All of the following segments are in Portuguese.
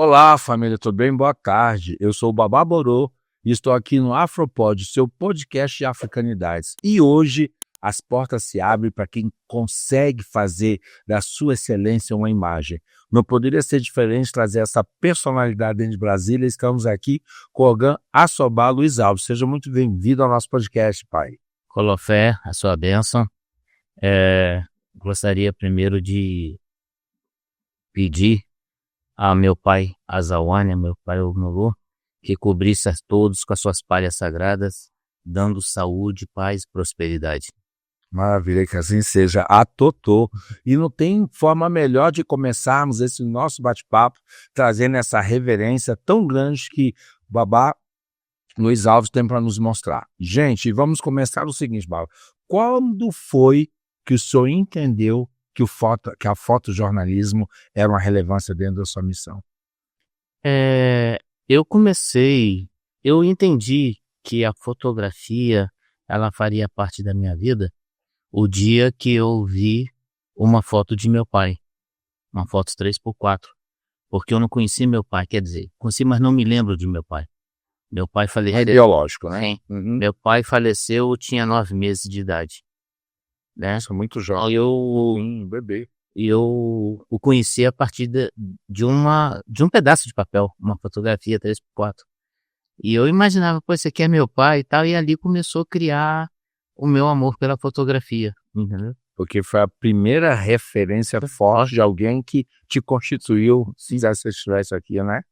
Olá, família, tudo bem? Boa tarde. Eu sou o Babá Borô e estou aqui no Afropod, seu podcast de africanidades. E hoje as portas se abrem para quem consegue fazer da sua excelência uma imagem. Não poderia ser diferente trazer essa personalidade dentro de Brasília. Estamos aqui com o Ogan Assobá Luiz Alves. Seja muito bem-vindo ao nosso podcast, pai. Colofé, a sua bênção. Gostaria primeiro de pedir a meu pai Azawania, meu pai Ognolo, que cobrisse a todos com as suas palhas sagradas, dando saúde, paz e prosperidade. Maravilha, que assim seja. A Totô. E não tem forma melhor de começarmos esse nosso bate-papo trazendo essa reverência tão grande que o Babá Luiz Alves tem para nos mostrar. Gente, vamos começar o seguinte, Babá. Quando foi que o senhor entendeu que a fotojornalismo era uma relevância dentro da sua missão? Eu entendi que a fotografia, ela faria parte da minha vida o dia que eu vi uma foto de meu pai, uma foto 3x4, porque eu não conheci meu pai, quer dizer, conheci, mas não me lembro de meu pai. Meu pai faleceu. É biológico, né? Sim. Meu pai faleceu, eu tinha 9 meses de idade. Né? Nossa, muito jovem. Bebê. E eu o conheci a partir de um pedaço de papel, uma fotografia 3x4. E eu imaginava, pô, esse aqui é meu pai e tal, e ali começou a criar o meu amor pela fotografia, entendeu? Porque foi a primeira referência forte de alguém que te constituiu, se você estivesse aqui, né?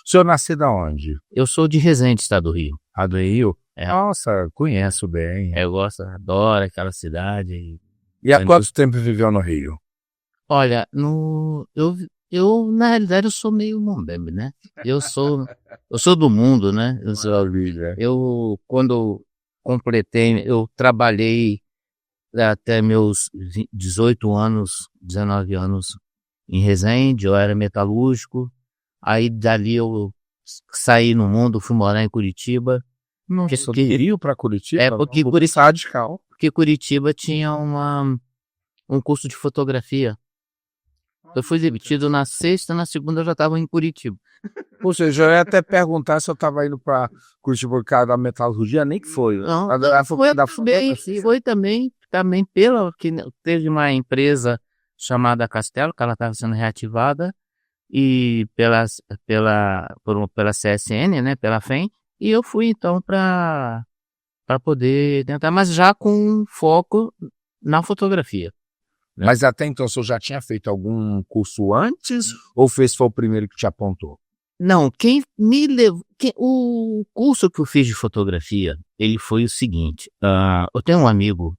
O senhor nasceu de onde? Eu sou de Resende, estado do Rio. Ah, do Rio? É. Nossa, conheço bem. Eu gosto, adoro aquela cidade. E há quanto tempo viveu no Rio? Olha, eu na realidade eu sou meio mambembe, né? Eu sou do mundo, né? Eu quando completei, eu trabalhei até meus 18 anos, 19 anos em Resende, eu era metalúrgico. Aí dali eu saí no mundo, fui morar em Curitiba. Nossa, do Rio para Curitiba? É, porque Curitiba tinha um curso de fotografia. Eu fui demitido na sexta, na segunda eu já estava em Curitiba. Ou seja, eu ia até perguntar se eu estava indo para Curitiba por causa da metalurgia, nem que foi. Não, foi também pela que teve uma empresa chamada Castelo, que ela estava sendo reativada, e pela CSN, né, pela FEM, e eu fui então para poder tentar, mas já com foco na fotografia. Mas até então, o senhor já tinha feito algum curso antes ou foi o primeiro que te apontou? Não, quem me levou... o curso que eu fiz de fotografia, ele foi o seguinte. Eu tenho um amigo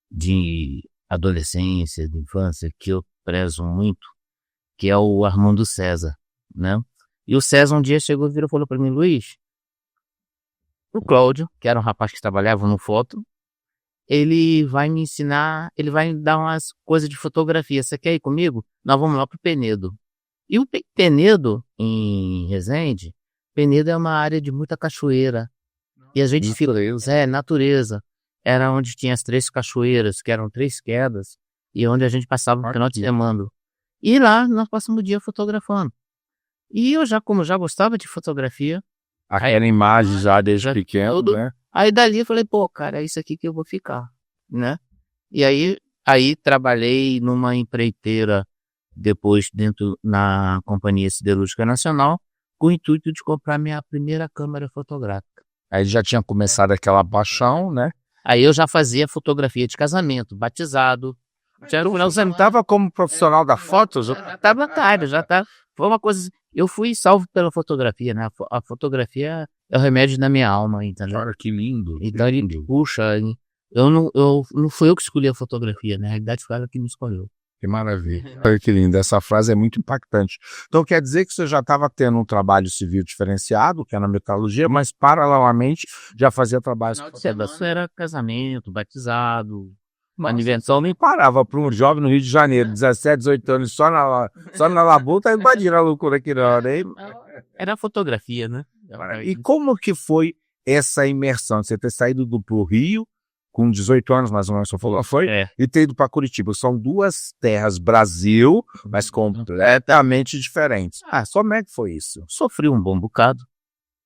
de adolescência, de infância, que eu prezo muito, que é o Armando César, né? E o César um dia chegou e falou para mim, Luiz, o Cláudio, que era um rapaz que trabalhava no foto, ele vai me ensinar, ele vai me dar umas coisas de fotografia. Você quer ir comigo? Nós vamos lá pro Penedo. E o Penedo, em Resende, Penedo é uma área de muita cachoeira. E a gente natureza. Era onde tinha as 3 cachoeiras, que eram 3 quedas, e onde a gente passava o final de semana. E lá nós passamos o dia fotografando. E eu como já gostava de fotografia. Aquela imagem já desde pequeno, né? Aí dali eu falei, pô, cara, é isso aqui que eu vou ficar, né? E aí trabalhei numa empreiteira depois na Companhia Siderúrgica Nacional, com o intuito de comprar minha primeira câmera fotográfica. Aí já tinha começado aquela paixão, né? Aí eu já fazia fotografia de casamento, batizado. Você não estava como profissional da foto? Já estava tarde, já estava. Foi uma coisa... Eu fui salvo pela fotografia, né? A fotografia é o remédio da minha alma, entendeu? Olha, que lindo. Então ele, puxa, não fui eu que escolhi a fotografia, né? Na realidade foi ela que me escolheu. Que maravilha. Olha que lindo, essa frase é muito impactante. Então quer dizer que você já estava tendo um trabalho civil diferenciado, que é na metalurgia, mas paralelamente já fazia trabalhos... Isso era casamento, batizado... Aniversário nem parava para um jovem no Rio de Janeiro, 17, 18 anos, só na labuta, invadindo a loucura aqui não, né? Era fotografia, né? E como que foi essa imersão? Você ter saído pro Rio com 18 anos mais ou menos, você falou, foi? É. E ter ido para Curitiba. São duas terras, Brasil, mas completamente diferentes. Como é que foi isso? Sofri um bom bocado,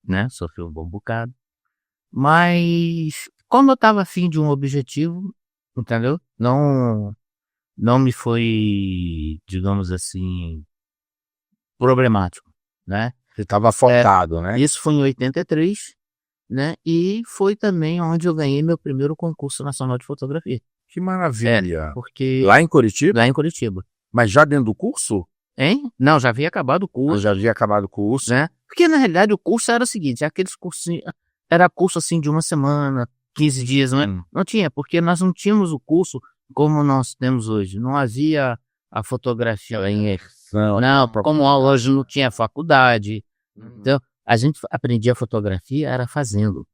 né? Sofri um bom bocado. Mas, como eu estava afim de um objetivo, entendeu? Não me foi, digamos assim, problemático, né? Você estava focado, né? Isso foi em 83, né? E foi também onde eu ganhei meu primeiro concurso nacional de fotografia. Que maravilha. Porque Lá em Curitiba? lá em Curitiba. Mas já dentro do curso? Hein? Não, já havia acabado o curso. Já havia acabado o curso. Né? Porque na realidade o curso era o seguinte, aqueles cursinhos, era curso assim de uma semana, 15 dias, não é? Não tinha, porque nós não tínhamos o curso como nós temos hoje. Não havia a fotografia em não, como hoje não tinha faculdade. Então, a gente aprendia fotografia era fazendo.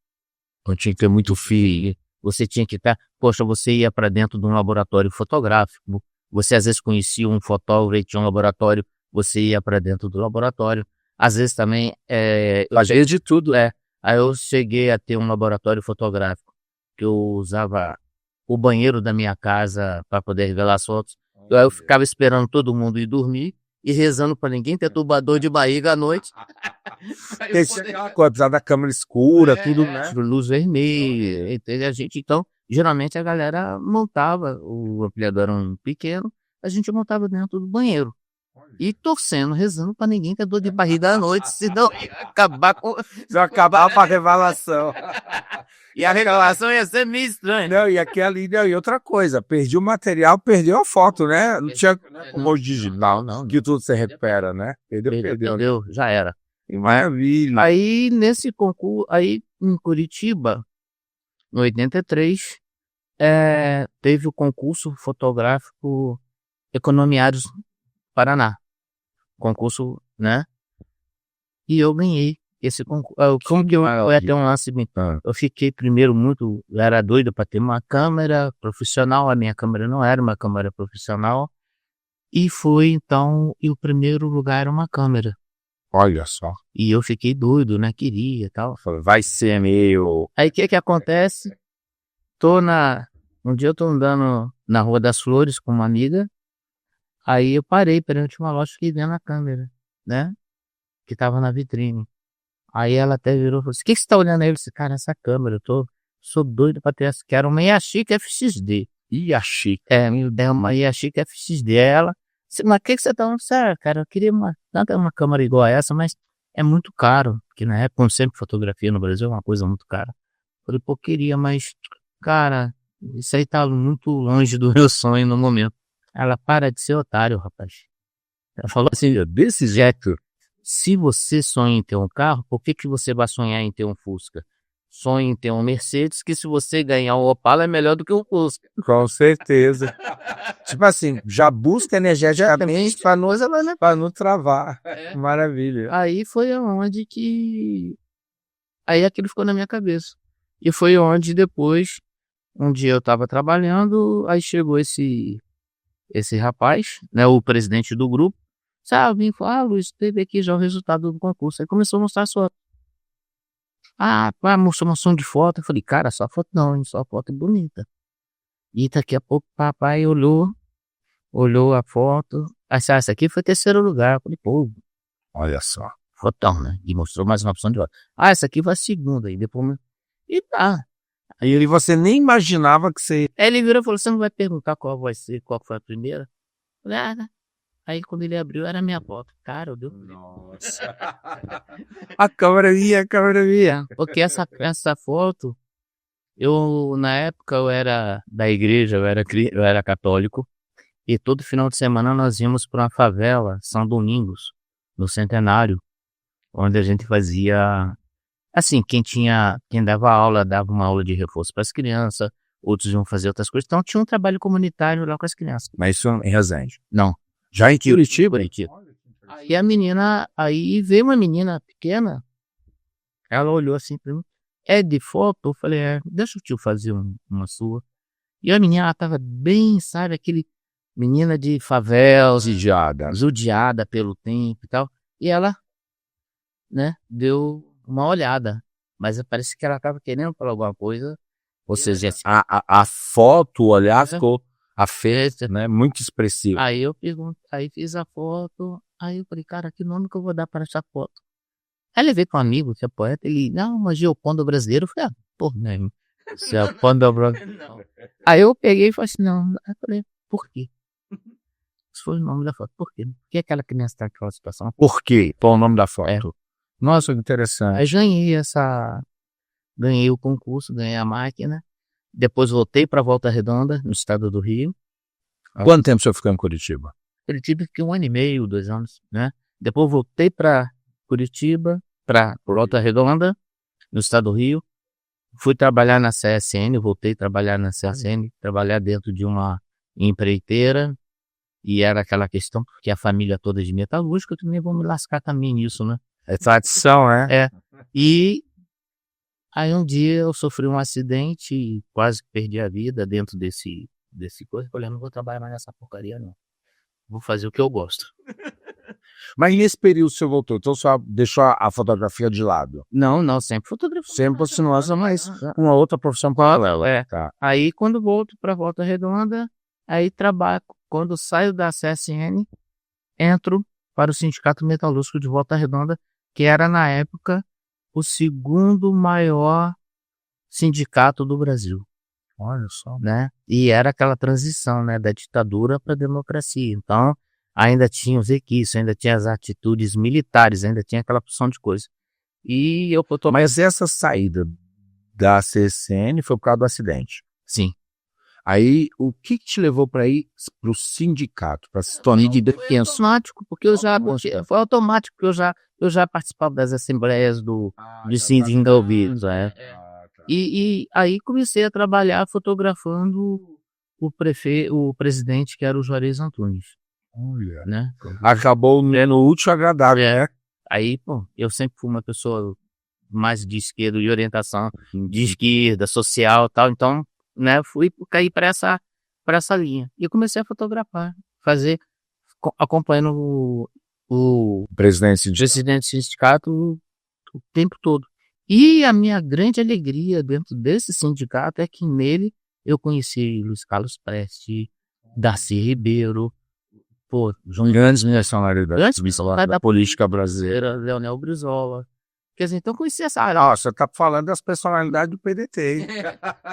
Então tinha que ter muito feeling. Você tinha que estar, você ia para dentro de um laboratório fotográfico. Você às vezes conhecia um fotógrafo e tinha um laboratório, você ia para dentro do laboratório. Às vezes também Fazia de tudo. Aí eu cheguei a ter um laboratório fotográfico que eu usava o banheiro da minha casa para poder revelar as fotos. Aí eu ficava esperando todo mundo ir dormir e rezando para ninguém ter turbador de barriga à noite. Apesar da câmera escura, tudo, né? Luz vermelha, entende? A gente, então, geralmente a galera montava, o ampliador era um pequeno, a gente montava dentro do banheiro. E torcendo, rezando para ninguém ter dor de barriga à noite, senão acabar com... Se acabar com a revelação. E a revelação ia ser meio estranha. Não, e aquele e outra coisa, perdi o material, perdeu a foto, né? Não tinha como digital, não. Que tudo você recupera, né? Perdeu. Já era. Que maravilha. Aí, nesse concurso, aí em Curitiba, em 83, teve o concurso fotográfico Economiários Paraná. Concurso, né? E eu ganhei esse concurso. Como que eu ia ter um lance? Eu fiquei primeiro eu era doido para ter uma câmera profissional, a minha câmera não era uma câmera profissional. E foi então, e o primeiro lugar era uma câmera. Olha só. E eu fiquei doido, né? Queria e tal. Vai ser meu. Aí o que acontece? Um dia eu tô andando na Rua das Flores com uma amiga. Aí eu parei perante uma loja e fiquei vendo a câmera, né? Que tava na vitrine. Aí ela até virou e falou assim: o que você tá olhando aí? Eu disse: cara, essa câmera, sou doido pra ter essa. Quero uma Yashica FXD. Yashica. Me deu uma Yashica FXD. Aí ela, mas o que você tá falando? Cara, eu queria uma câmera igual a essa, mas é muito caro. Porque na época, como sempre, fotografia no Brasil é uma coisa muito cara. Eu falei, pô, queria, mas, cara, isso aí tá muito longe do meu sonho no momento. Ela, para de ser otário, rapaz. Ela falou assim, desse jeito, se você sonha em ter um carro, por que você vai sonhar em ter um Fusca? Sonha em ter um Mercedes, que se você ganhar um Opala é melhor do que um Fusca. Com certeza. Tipo assim, já busca energeticamente para não travar. Maravilha. Aí foi onde que... Aí aquilo ficou na minha cabeça. E foi onde depois, um dia eu tava trabalhando, aí chegou esse rapaz, né, o presidente do grupo, sabe, e falou, Luiz, teve aqui já o resultado do concurso. Aí começou a mostrar a foto. Mostrou uma som de foto. Eu falei, cara, só foto não, hein? Só foto é bonita. E daqui a pouco o papai olhou a foto. Essa aqui foi terceiro lugar. Eu falei, pô. Olha só. Fotão, né? E mostrou mais uma opção de foto. Essa aqui foi a segunda. E depois... E tá. Aí você nem imaginava que você... Aí ele virou e falou, você não vai perguntar qual foi a primeira? Eu falei, Aí quando ele abriu, era a minha foto. Cara, eu dei... Nossa. A câmera minha. Porque essa foto, na época eu era da igreja, eu era católico. E todo final de semana nós íamos para uma favela, São Domingos, no Centenário, onde a gente fazia... Assim, quem dava aula, dava uma aula de reforço para as crianças, outros iam fazer outras coisas. Então tinha um trabalho comunitário lá com as crianças. Mas isso em Resende? Não. Já em Curitiba? Aí veio uma menina pequena, ela olhou assim pra mim, é de foto? Eu falei, deixa o tio fazer uma sua. E a menina, ela tava bem, sabe, aquele menina de favela, judiada pelo tempo e tal. E ela, né, deu uma olhada, mas parece que ela tava querendo falar alguma coisa Ou seja, A foto, o olhar É. ficou afeto, né? Muito expressivo. aí eu pergunto, aí fiz a foto, aí eu falei, cara, que nome que eu vou dar para essa foto? Aí levei para um amigo que é poeta, ele, não, mas Gioconda brasileiro. Eu falei, porra, né? Gioconda brasileiro. Aí eu peguei e falei assim, não. Aí eu falei, por quê? Esse foi o nome da foto. Por quê? Por que aquela criança está naquela situação? Por quê? Qual o nome da foto? Nossa, que interessante. Aí ganhei o concurso, ganhei a máquina. Depois voltei para Volta Redonda, no estado do Rio. Quanto tempo o senhor ficou em Curitiba? Curitiba fiquei 1 ano e meio, 2 anos, né? Depois voltei para Curitiba, para Volta Redonda, no estado do Rio. Fui trabalhar na CSN, voltei a trabalhar na CSN, trabalhar dentro de uma empreiteira. E era aquela questão, porque a família toda é de metalúrgica, eu também vou me lascar também nisso, né? É tradição, né? É. E aí um dia eu sofri um acidente e quase que perdi a vida dentro desse coisa. Falei, não vou trabalhar mais nessa porcaria, não. Vou fazer o que eu gosto. Mas nesse período o senhor voltou, então o senhor deixou a fotografia de lado. Não, sempre fotografia. Sempre continuou, mas uma outra profissão paralela. É. Tá. Aí quando volto para Volta Redonda, aí trabalho. Quando saio da CSN, entro para o Sindicato Metalúrgico de Volta Redonda, que era na época o segundo maior sindicato do Brasil, Olha só. né? E era aquela transição, né, da ditadura para a democracia. Então, ainda tinha os requisitos, ainda tinha as atitudes militares, ainda tinha aquela porção de coisa. E eu tô... Mas essa saída da CSN foi por causa do acidente. Sim. Aí, o que te levou para ir para o sindicato, para se tornar de Foi automático, porque foi automático, porque eu já participava das assembleias de síndico envolvidos, E aí comecei a trabalhar fotografando o presidente, que era o Juarez Antunes, Olha. né? Acabou no útil agradável, né? Aí, pô, eu sempre fui uma pessoa mais de esquerda, de orientação de esquerda, social e tal, então, né, cair para essa linha. E eu comecei a fotografar, acompanhando o Presidente de presidente do sindicato o tempo todo. E a minha grande alegria dentro desse sindicato é que nele eu conheci Luiz Carlos Prestes, Darcy Ribeiro, grandes nacionalidades da política brasileira. Leonel Brizola. Quer dizer, então eu conheci essa área. Nossa, você tá falando das personalidades do PDT, hein?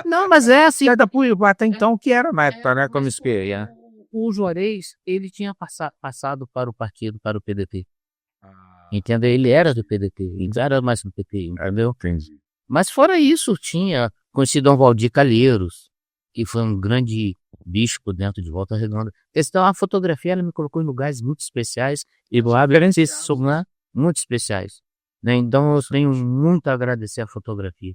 Não, mas é assim. Até então, que era na época, né? Como espelha. O Juarez, ele tinha passado para o PDT. Entendeu? Ele era do PDT, ele não era mais do PT, entendeu? Entendi. Mas fora isso, tinha conhecido Dom Valdir Calheiros, que foi um grande bispo dentro de Volta Redonda. Então a fotografia ela me colocou em lugares muito especiais, e muito especiais. Né? Então eu tenho muito a agradecer a fotografia.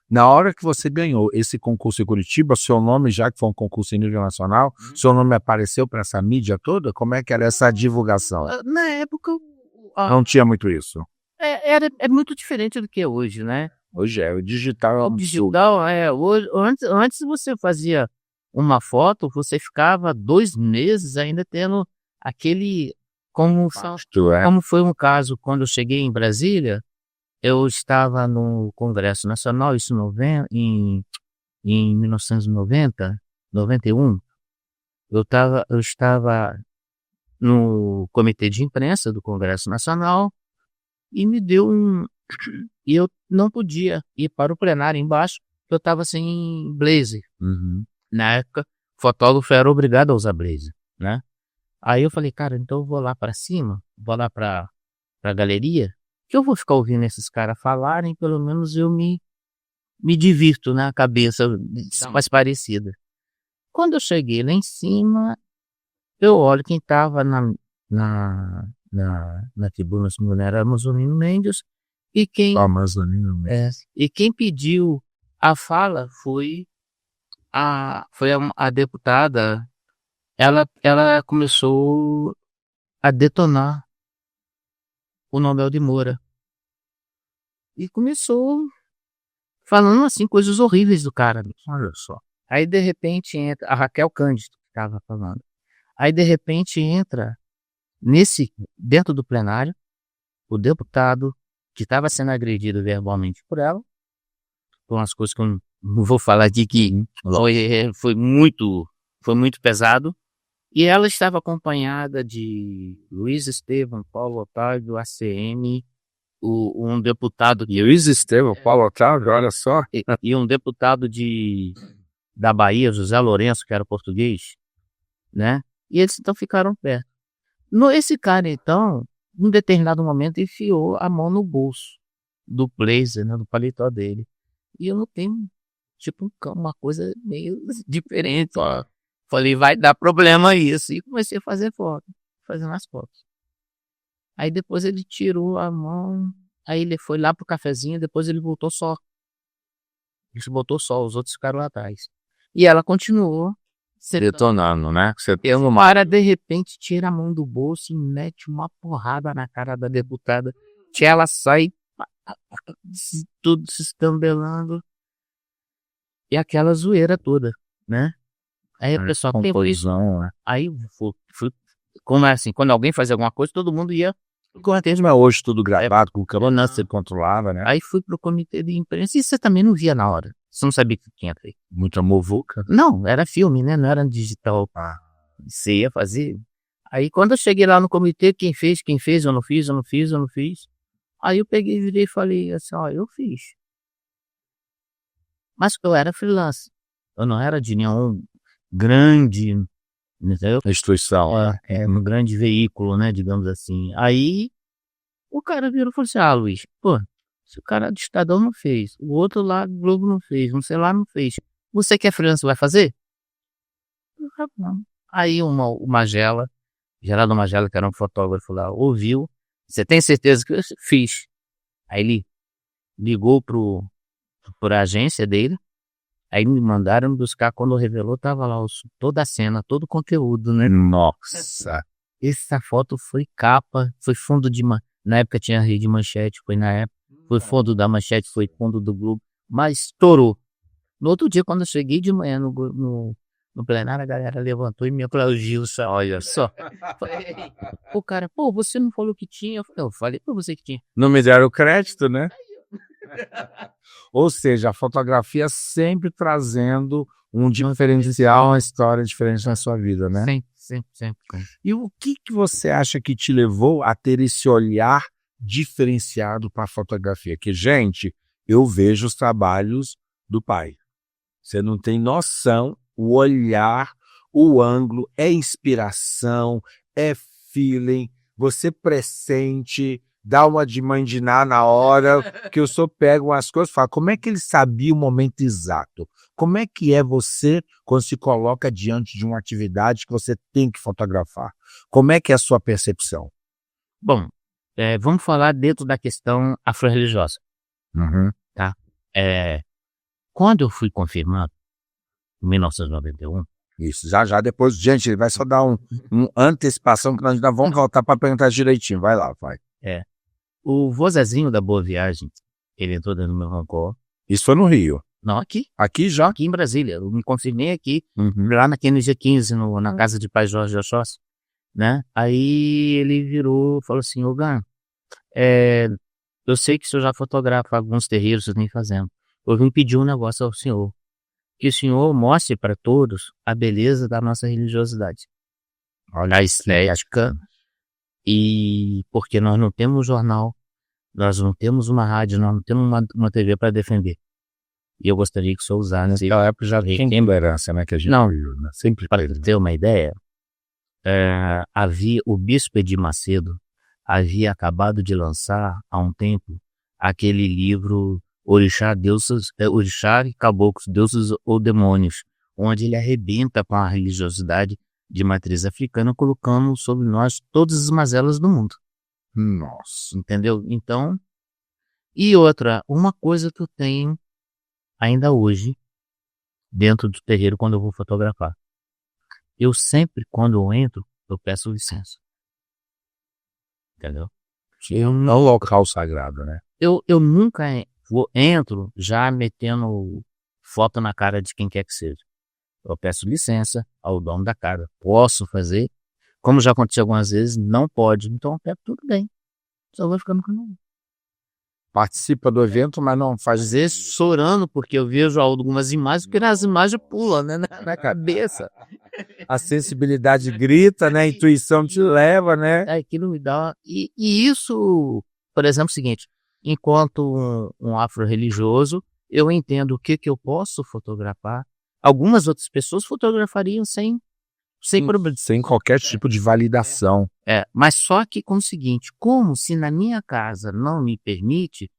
Na hora que você ganhou esse concurso em Curitiba, seu nome, já que foi um concurso em nível nacional, seu nome apareceu para essa mídia toda? Como é que era essa divulgação? Na época... Não tinha muito isso. É muito diferente do que é hoje, né? Hoje o digital é um absurdo. Digital, hoje, antes você fazia uma foto, você ficava 2 meses ainda tendo aquele... Como foi um caso quando eu cheguei em Brasília, eu estava no Congresso Nacional, isso em 1990, 91, eu estava no comitê de imprensa do Congresso Nacional e e eu não podia ir para o plenário embaixo, porque eu estava sem blazer. Na época, o fotógrafo era obrigado a usar blazer, né? Aí eu falei, cara, então eu vou lá para cima, vou lá para a galeria, que eu vou ficar ouvindo esses caras falarem, pelo menos eu me divirto na cabeça mais parecida. Quando eu cheguei lá em cima, eu olho quem estava na tribuna, se não era Amazonino Mendes, e quem pediu a fala foi a deputada. Ela começou a detonar o Nobel de Moura. E começou falando assim, coisas horríveis do cara. Olha só. Aí de repente entra a Raquel Cândido, que estava falando. Aí de repente entra dentro do plenário, o deputado que estava sendo agredido verbalmente por ela, com as coisas que eu não vou falar aqui que foi muito pesado. E ela estava acompanhada de Luiz Estevam, Paulo Otávio, ACM, um deputado Luiz Estevam, Paulo Otávio, olha só. e um deputado da Bahia, José Lourenço, que era português, né? E eles então ficaram perto. Esse cara, então, em determinado momento, enfiou a mão no bolso do blazer, né, do paletó dele. E eu notei, tipo, uma coisa meio diferente, ó. Falei, vai dar problema isso. E comecei a fazer foto, fazendo as fotos. Aí depois ele tirou a mão, aí ele foi lá pro cafezinho, depois ele voltou só. Ele botou só, os outros ficaram lá atrás. E ela continuou Detonando, né? O Mara, de repente, tira a mão do bolso e mete uma porrada na cara da deputada. Que ela sai tudo se escambelando. E aquela zoeira toda, né? Aí o pessoal pegou isso. Aí como é assim, quando alguém fazia alguma coisa, todo mundo ia. Mas hoje tudo gravado, com câmera, você controlava, né? Aí fui pro comitê de imprensa e você também não via na hora. Você não sabia o que tinha feito. Muita muvuca. Não, era filme, né? Não era digital. Você ia fazer. Aí quando eu cheguei lá no comitê, quem fez, eu não fiz. Aí eu peguei, virei e falei assim, ó, eu fiz. Mas eu era freelance. Eu não era de nenhum grande, entendeu? Instituição. Um grande veículo, né, digamos assim. Aí o cara virou e falou assim, Luiz, pô, se o cara do Estadão não fez, o outro lá do Globo não fez, não sei lá não fez, você que é freelancer vai fazer? Não. Aí o Magela, Geraldo Magela, que era um fotógrafo lá, ouviu, você tem certeza que eu fiz? Aí ele ligou pra agência dele, aí me mandaram buscar, quando revelou, tava lá toda a cena, todo o conteúdo, né? Nossa! Essa foto foi capa, foi fundo na época tinha Rede Manchete, foi na época, foi fundo da Manchete, foi fundo do Globo, mas estourou. No outro dia, quando eu cheguei de manhã no plenário, a galera levantou e me aplaudiu, olha só. O cara, pô, você não falou que tinha? Eu falei pra você que tinha. Não me deram crédito, né? Ou seja, a fotografia sempre trazendo um diferencial, uma história diferente na sua vida, né? Sempre. E o que você acha que te levou a ter esse olhar diferenciado para a fotografia? Que, gente, eu vejo os trabalhos do pai. Você não tem noção, o olhar, o ângulo, é inspiração, é feeling, você pressente, dá uma de mandinar na hora, que eu só pego umas coisas e falo, como é que ele sabia o momento exato? Como é que é você quando se coloca diante de uma atividade que você tem que fotografar? Como é que é a sua percepção? Bom, vamos falar dentro da questão afro-religiosa. Tá? Quando eu fui confirmado, em 1991... Isso, já depois, gente, ele vai só dar uma antecipação que nós ainda vamos voltar para perguntar direitinho. Vai lá, vai. O vô Zezinho da Boa Viagem, ele entrou dentro do meu rancor. Isso foi no Rio? Não, aqui. Aqui já? Aqui em Brasília. Eu me confirmei aqui, lá na KNG 15, na casa de Pai Jorge de Oxóssi, né? Aí ele virou, falou assim, Gan, eu sei que o senhor já fotografa alguns terreiros, vocês nem fazendo. Eu vim pedir um negócio ao senhor, que o senhor mostre para todos a beleza da nossa religiosidade. Olha a estética. E porque nós não temos jornal, nós não temos uma rádio, nós não temos uma TV para defender. E eu gostaria que o senhor usasse. Naquela época já tinha intolerância, né? Que a gente viu, né? Sempre para ter uma ideia, havia o bispo Edir Macedo havia acabado de lançar há um tempo aquele livro Orixá, Orixá e Caboclos, Deuses ou Demônios, onde ele arrebenta com a religiosidade de matriz africana, colocando sobre nós todas as mazelas do mundo. Nossa. Entendeu? Então, e outra, uma coisa que eu tenho ainda hoje, dentro do terreiro, quando eu vou fotografar. Eu sempre, quando eu entro, eu peço licença. Entendeu? É um local sagrado, né? Eu nunca entro já metendo foto na cara de quem quer que seja. Eu peço licença ao dono da casa. Posso fazer? Como já aconteceu algumas vezes, não pode. Então eu pego tudo bem. Só vou ficar no canal. Participa do evento, mas não faz Às vezes chorando, porque eu vejo algumas imagens, porque as imagens pulam, né, na cabeça. a sensibilidade grita, né? A intuição te leva, né? Aquilo me dá. E isso, por exemplo, é o seguinte: enquanto um afro-religioso, eu entendo o que eu posso fotografar. Algumas outras pessoas fotografariam sem problema. Sem qualquer tipo de validação. Mas só que com o seguinte: como se na minha casa não me permite,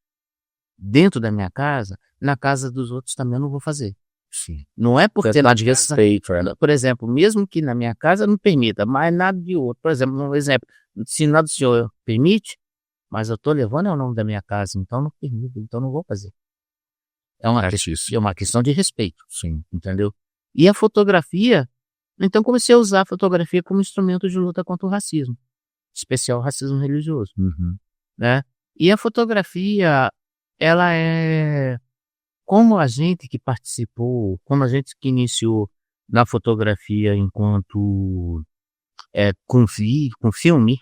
dentro da minha casa, na casa dos outros também eu não vou fazer. Sim. Não é por ter nada de respeito. Por exemplo, mesmo que na minha casa não permita, mas nada de outro. Por exemplo, se nada do senhor permite, mas eu estou levando o nome da minha casa, então não permito, então não vou fazer. É uma questão de respeito, sim, entendeu? E a fotografia, então comecei a usar a fotografia como instrumento de luta contra o racismo, especial o racismo religioso, né? E a fotografia, ela é como a gente que participou, como a gente que iniciou na fotografia enquanto com filme,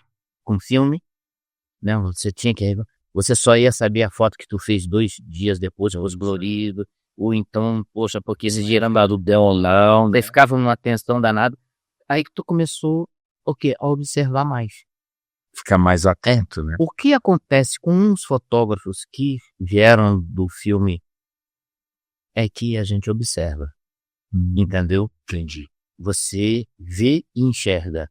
né? Você só ia saber a foto que tu fez 2 dias depois, rosto colorido, ou então, poxa, porque esse dia era barulhão ou não, daí ficava numa tensão danada. Aí que tu começou, a observar mais. Ficar mais atento, né? O que acontece com os fotógrafos que vieram do filme é que a gente observa, entendeu? Entendi. Você vê e enxerga,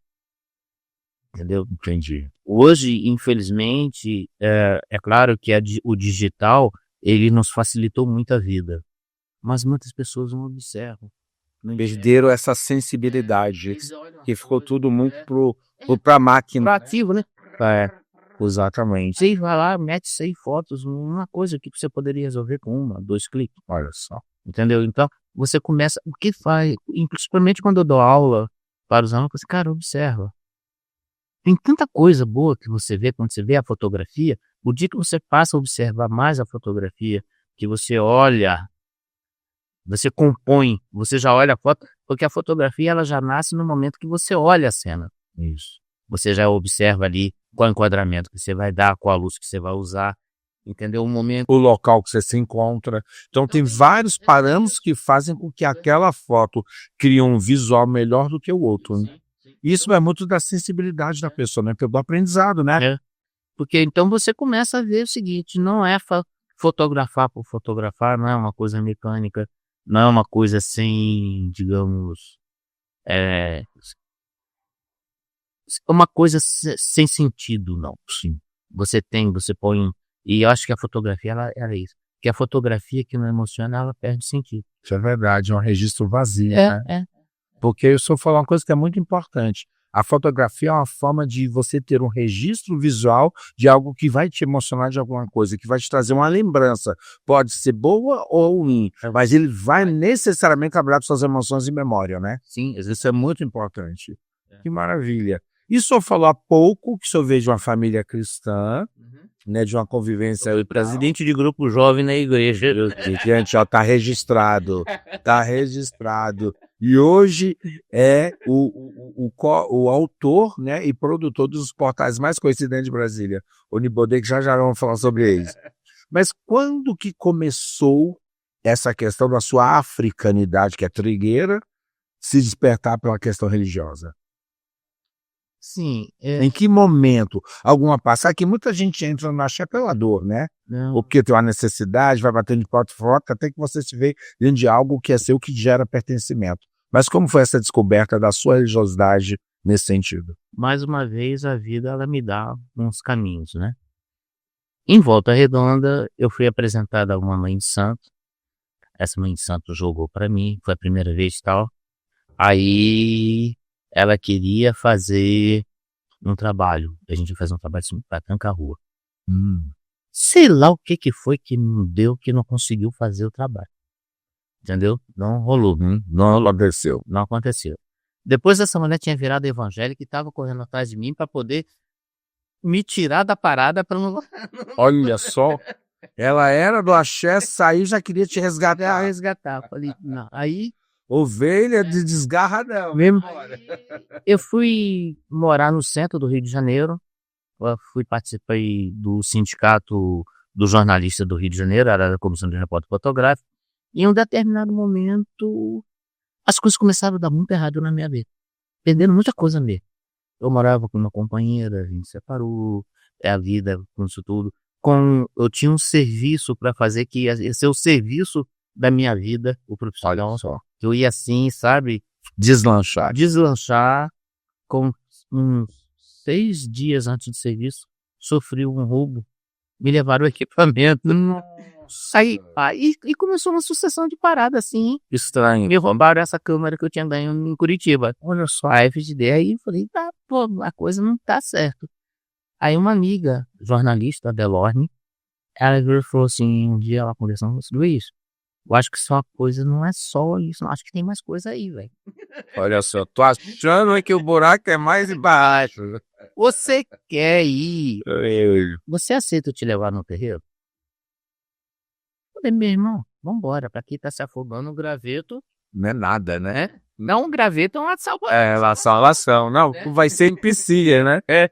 entendeu? Entendi. Hoje, infelizmente, é claro que o digital, ele nos facilitou muito a vida, mas muitas pessoas não observam. Perderam essa sensibilidade, que ficou tudo muito pra máquina. Proativo, né? Exatamente. Você vai lá, mete 100 fotos, uma coisa que você poderia resolver com 2 cliques. Olha só. Entendeu? Então, você começa, o que faz, principalmente quando eu dou aula para os alunos, cara, observa. Tem tanta coisa boa que você vê quando você vê a fotografia. O dia que você passa a observar mais a fotografia, que você olha, você compõe, você já olha a foto, porque a fotografia ela já nasce no momento que você olha a cena. Isso. Você já observa ali qual enquadramento que você vai dar, qual a luz que você vai usar, entendeu? O local que você se encontra. Então tem vários parâmetros que fazem com que aquela foto crie um visual melhor do que o outro, né? Isso é muito da sensibilidade da pessoa, né? Pelo aprendizado, né? Porque então você começa a ver o seguinte: não é fotografar por fotografar, não é uma coisa mecânica, não é uma coisa sem, digamos, uma coisa sem sentido, não. Sim. Você põe, e eu acho que a fotografia ela é isso, que a fotografia que não emociona, ela perde sentido. Isso é verdade, é um registro vazio, né? Porque eu só falar uma coisa que é muito importante. A fotografia é uma forma de você ter um registro visual de algo que vai te emocionar de alguma coisa, que vai te trazer uma lembrança. Pode ser boa ou ruim, mas ele vai necessariamente trabalhar com suas emoções e memória, né? Sim, Isso é muito importante. Que maravilha. E o senhor falou há pouco que o senhor veio de uma família cristã, né, de uma convivência. Eu presidente de grupo jovem na igreja. Gente, ó, tá registrado. Tá registrado. E hoje é o autor, né, e produtor dos portais mais conhecidos de Brasília. O Nibodê, que já vamos falar sobre eles. Mas quando que começou essa questão da sua africanidade, que é trigueira, se despertar pela questão religiosa? Sim. Em que momento? Alguma passagem? Que muita gente entra no axé pela dor, né? Não. Ou porque tem uma necessidade, vai batendo de porta fora, até que você se vê dentro de algo que é seu, que gera pertencimento. Mas como foi essa descoberta da sua religiosidade nesse sentido? Mais uma vez, a vida ela me dá uns caminhos, né? Em Volta Redonda, eu fui apresentado a uma mãe de santo. Essa mãe de santo jogou para mim, foi a primeira vez e tal. Aí ela queria fazer um trabalho. A gente faz um trabalho assim, para trancar a rua. Sei lá o que foi que não deu, que não conseguiu fazer o trabalho. Entendeu? Não rolou. Não aconteceu. Depois essa mulher tinha virado evangélica e estava correndo atrás de mim para poder me tirar da parada para não... Olha só. Ela era do axé, saiu, já queria te resgatar. Falei, não. Aí... Ovelha de desgarra não. Mesmo. Eu fui morar no centro do Rio de Janeiro. Eu participei do sindicato do jornalista do Rio de Janeiro, era da comissão de repórter fotográfico. E em um determinado momento, as coisas começaram a dar muito errado na minha vida. Perdendo muita coisa mesmo. Eu morava com uma companheira, a gente separou, a vida, com isso tudo. Eu tinha um serviço para fazer que ia ser o serviço da minha vida, o profissional. Olha só. Eu ia assim, sabe, Deslanchar. com uns 6 dias antes do serviço, sofri um roubo, me levaram o equipamento. Aí começou uma sucessão de paradas assim. Estranho. Me roubaram essa câmera que eu tinha ganho em Curitiba. Olha só, aí fiz ideia, aí eu falei, tá, pô, a coisa não tá certo. Aí uma amiga, jornalista, a Delorme, ela virou e falou assim, um dia ela conversando com o Luiz, eu acho que só coisa não é só isso, não, acho que tem mais coisa aí, velho. Olha só, tô achando que o buraco é mais embaixo. Você quer ir? Você aceita eu te levar no terreiro? Eu falei, meu irmão, vambora, pra quem tá se afogando o graveto. Não é nada, né? Não, o graveto é uma salvação. É, lação. Não, vai ser em piscina, né? É.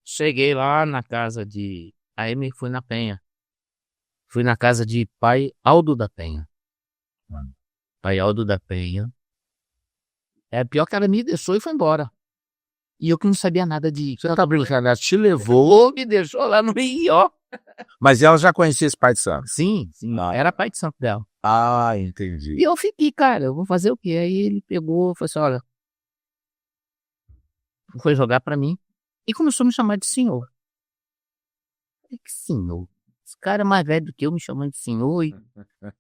Cheguei lá na casa de... Aí me fui na Penha. Fui na casa de pai Aldo da Penha. Pai Aldo da Penha. É pior que ela me deixou e foi embora. E eu que não sabia nada de... Você tá brincando, ela te levou. Me deixou lá no Rio, ó. Mas ela já conhecia esse pai de santo? Sim, era pai de santo dela. Ah, entendi. E eu fiquei, cara, eu vou fazer o quê? Aí ele pegou, falou assim, olha... Foi jogar pra mim e começou a me chamar de senhor. Eu falei, que senhor? Esse cara é mais velho do que eu me chamando de senhor e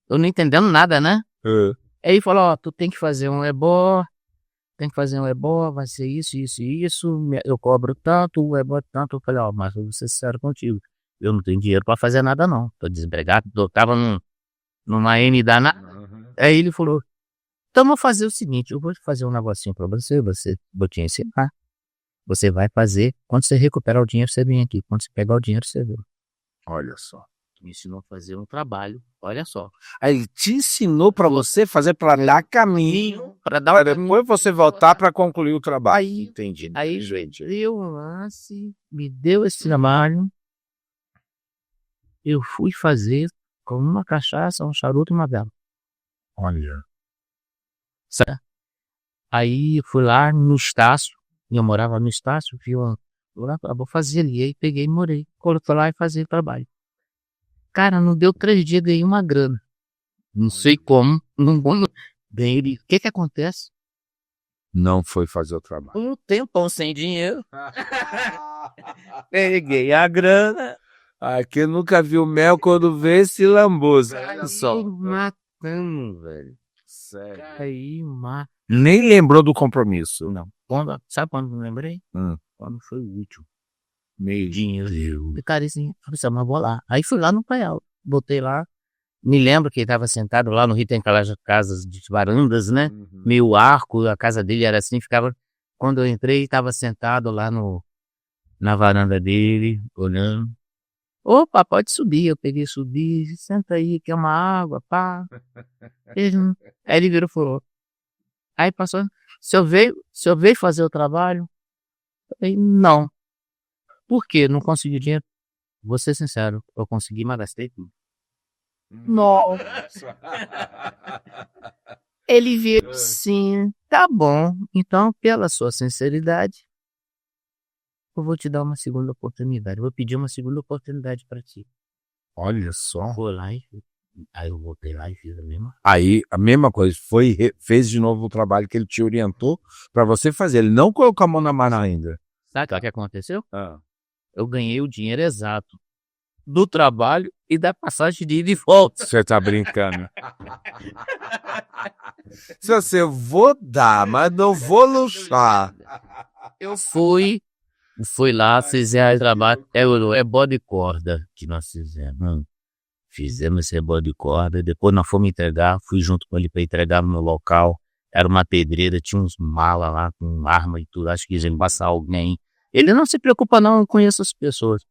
eu não entendendo nada, né? Aí ele falou, ó, tu tem que fazer um ebó, vai ser isso, eu cobro tanto, o ebó tanto. Eu falei, ó, mas eu vou ser sincero contigo, eu não tenho dinheiro pra fazer nada não, tô desempregado, eu tava numa N danada. Aí ele falou, então vou fazer o seguinte, eu vou fazer um negocinho pra você, vou te ensinar. Você vai fazer, quando você recuperar o dinheiro, você vem aqui. Quando você pegar o dinheiro, você vem. Olha só. Me ensinou a fazer um trabalho, olha só. Aí ele te ensinou pra você fazer pra dar caminho, para dar depois você voltar pra concluir o trabalho. Aí, entendi. Aí, gente, deu um lance, me deu esse trabalho. Eu fui fazer com uma cachaça, um charuto e uma vela. Olha. Certo? Aí fui lá no Estácio. Eu morava no Estácio, vou fazer ali. Aí peguei e morei. Coloquei lá e fazia o trabalho. Cara, não deu 3 dias, ganhei uma grana. Não sei como. Bem, o que acontece? Não foi fazer o trabalho. Um tempão sem dinheiro. Peguei a grana. Aqui nunca viu mel quando vê se lambuza. Só matando, velho. Sério. Aí, Nem lembrou do compromisso. Não. Sabe quando me lembrei? Quando foi o último. Meio dinheiro. Cara, assim, mas vou lá. Aí fui lá no Paial. Botei lá. Me lembro que ele estava sentado lá no Rio, tem aquelas casas de varandas, né? Meio arco, a casa dele era assim, ficava... Quando eu entrei, estava sentado lá na varanda dele, olhando. Opa, pode subir. Eu peguei, subi, senta aí, quer uma água, pá. Aí ele virou e falou. Aí passou, o senhor veio fazer o trabalho? Eu falei, não. Por quê? Não consegui dinheiro? Vou ser sincero, eu consegui, mas gastei tudo. Nossa. Ele viu, sim, tá bom. Então, pela sua sinceridade, eu vou te dar uma segunda oportunidade. Eu vou pedir uma segunda oportunidade pra ti. Olha só. Vou lá aí eu voltei lá e fiz a mesma. Aí, a mesma coisa, fez de novo o trabalho que ele te orientou pra você fazer. Ele não colocou a mão na massa ainda. Sabe o que aconteceu? Eu ganhei o dinheiro exato do trabalho e da passagem de ida e volta. Você tá brincando. Se você vou dar, mas não vou luxar. Eu fui lá, fizemos o trabalho. É bode corda que nós fizemos. Fizemos esse bode de corda. Depois nós fomos entregar. Fui junto com ele para entregar no local. Era uma pedreira, tinha uns malas lá com arma e tudo. Acho que ia passar alguém. Ele não se preocupa não, eu conheço as pessoas.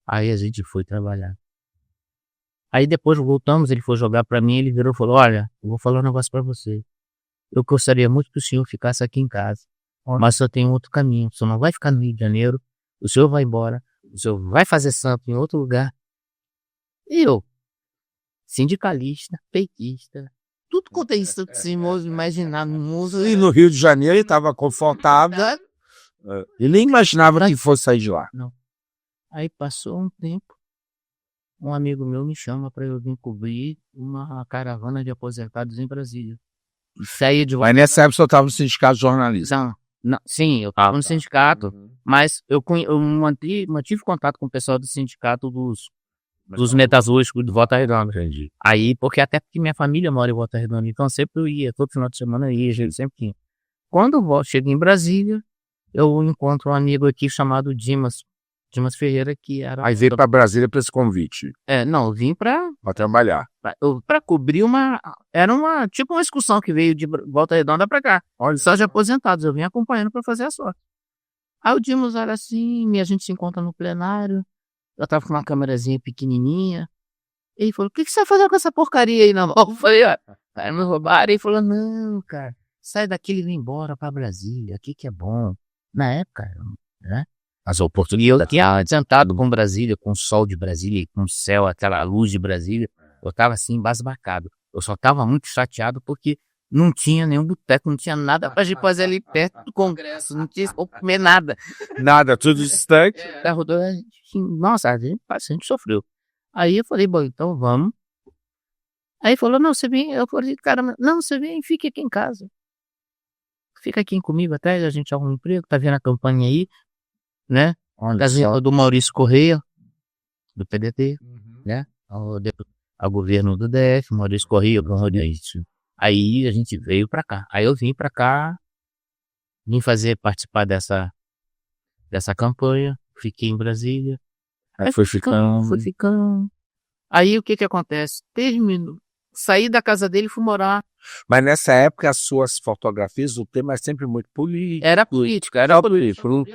Aí a gente foi trabalhar. Aí depois voltamos, ele foi jogar pra mim, ele virou e falou, olha, eu vou falar um negócio pra você. Eu gostaria muito que o senhor ficasse aqui em casa, mas só tem outro caminho. O senhor não vai ficar no Rio de Janeiro, o senhor vai embora, o senhor vai fazer santo em outro lugar Eu, sindicalista, petista, tudo quanto é isso que se imaginar no mundo. E no Rio de Janeiro ele estava confortável. Ele nem imaginava que fosse sair de lá. Não. Aí passou um tempo, um amigo meu me chama para eu vir cobrir uma caravana de aposentados em Brasília. Saí de Mas nessa época eu estava no sindicato de jornalismo. Não, sim, eu estava no sindicato, mas eu mantive contato com o pessoal do sindicato dos metalúrgicos de Volta Redonda. Entendi. Aí, até porque minha família mora em Volta Redonda, então sempre eu ia, todo final de semana eu ia, sempre ia. Quando eu chego em Brasília, eu encontro um amigo aqui chamado Dimas Ferreira, que era... Aí veio para Brasília para esse convite. Não, eu vim para trabalhar. Para cobrir era tipo uma excursão que veio de Volta Redonda para cá. Olha. Só de aposentados, eu vim acompanhando para fazer a sorte. Aí o Dimas olha assim, a gente se encontra no plenário, eu tava com uma câmerazinha pequenininha, ele falou, o que você vai fazer com essa porcaria aí na mão? Eu falei, cara, me roubaram. Ele falou, não, cara, sai daqui e vem embora para Brasília, aqui que é bom. Na época, né? As oportunidades. E eu tinha sentado com Brasília, com o sol de Brasília, com o céu, aquela luz de Brasília, eu tava assim, embasbacado. Eu só tava muito chateado porque não tinha nenhum boteco, não tinha nada pra gente fazer ali perto do Congresso, não tinha como comer nada. Nada, tudo distante. Nossa, a gente sofreu. Aí eu falei, bom, então vamos. Aí ele falou, não, você vem, eu falei, cara, não, você vem, fique aqui em casa. Fica aqui comigo até a gente arruma um emprego, tá vendo a campanha aí, né? Do Maurício Correia, do PDT, né? Ao governo do DF, Maurício Correia, aí a gente veio pra cá. Aí eu vim pra cá, vim participar dessa campanha, fiquei em Brasília. Aí foi ficando. Aí o que acontece? Terminou. Saí da casa dele e fui morar. Mas nessa época as suas fotografias, o tema é sempre muito político. Era político.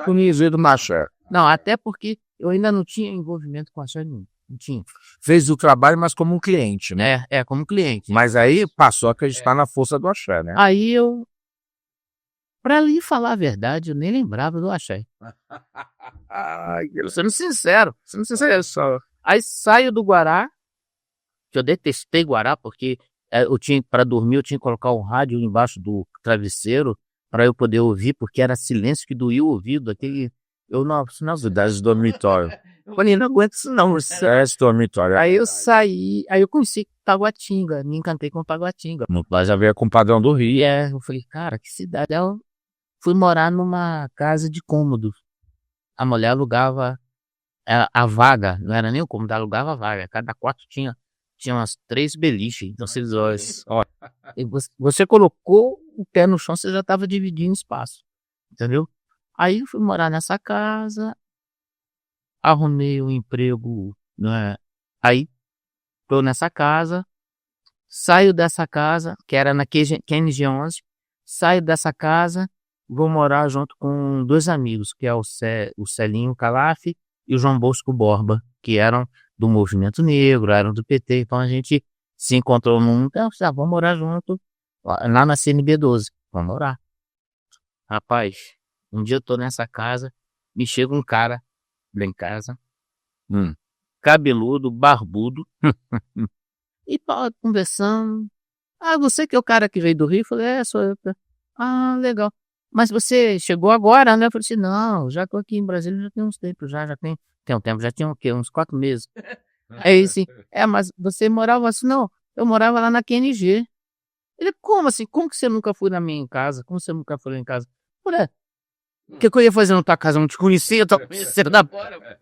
Pro nível do Axé. Não, até porque eu ainda não tinha envolvimento com Axé nenhum. Não tinha. Fez o trabalho, mas como um cliente, né? Como cliente. Mas aí passou a acreditar na força do Axé, né? Aí pra lhe falar a verdade, eu nem lembrava do Axé. Sendo sincero. Só. Aí saio do Guará, que eu detestei Guará, porque para dormir eu tinha que colocar um rádio embaixo do travesseiro para eu poder ouvir, porque era silêncio que doía o ouvido, não, cidade do dormitório. Eu falei, não aguento isso não. Dormitório. Aí eu saí, aí eu conheci Taguatinga, me encantei com Taguatinga. Lá já veio com o padrão do Rio. Eu falei, cara, que cidade. Aí eu fui morar numa casa de cômodos. A mulher alugava a vaga, não era nem o cômodo, alugava a vaga. Cada quarto tinha umas 3 beliches. Então vocês olha, você colocou o pé no chão, você já estava dividindo espaço, entendeu? Aí eu fui morar nessa casa, arrumei um emprego, né? Aí tô nessa casa, saio dessa casa, que era na Kennedy 11, saio dessa casa, vou morar junto com 2 amigos, que é o Celinho Calaf e o João Bosco Borba, que eram do movimento negro, eram do PT, então a gente se encontrou vamos morar junto, lá na CNB 12, vamos morar. Rapaz, um dia eu tô nessa casa, me chega um cara lá em casa, cabeludo, barbudo, e conversando, você que é o cara que veio do Rio? Eu falei, sou eu. Legal. Mas você chegou agora, né? Eu falei assim, não, já tô aqui em Brasília, já tem uns tempos, já tem um tempo, já tinha o quê? Uns 4 meses. Aí assim, mas você morava assim? Não, eu morava lá na QNG. Ele, como assim? Como que você nunca foi na minha casa? Como você nunca foi lá em casa? Eu falei, o que eu ia fazer na tua casa? Eu não te conhecia, eu tô conhecendo da fora.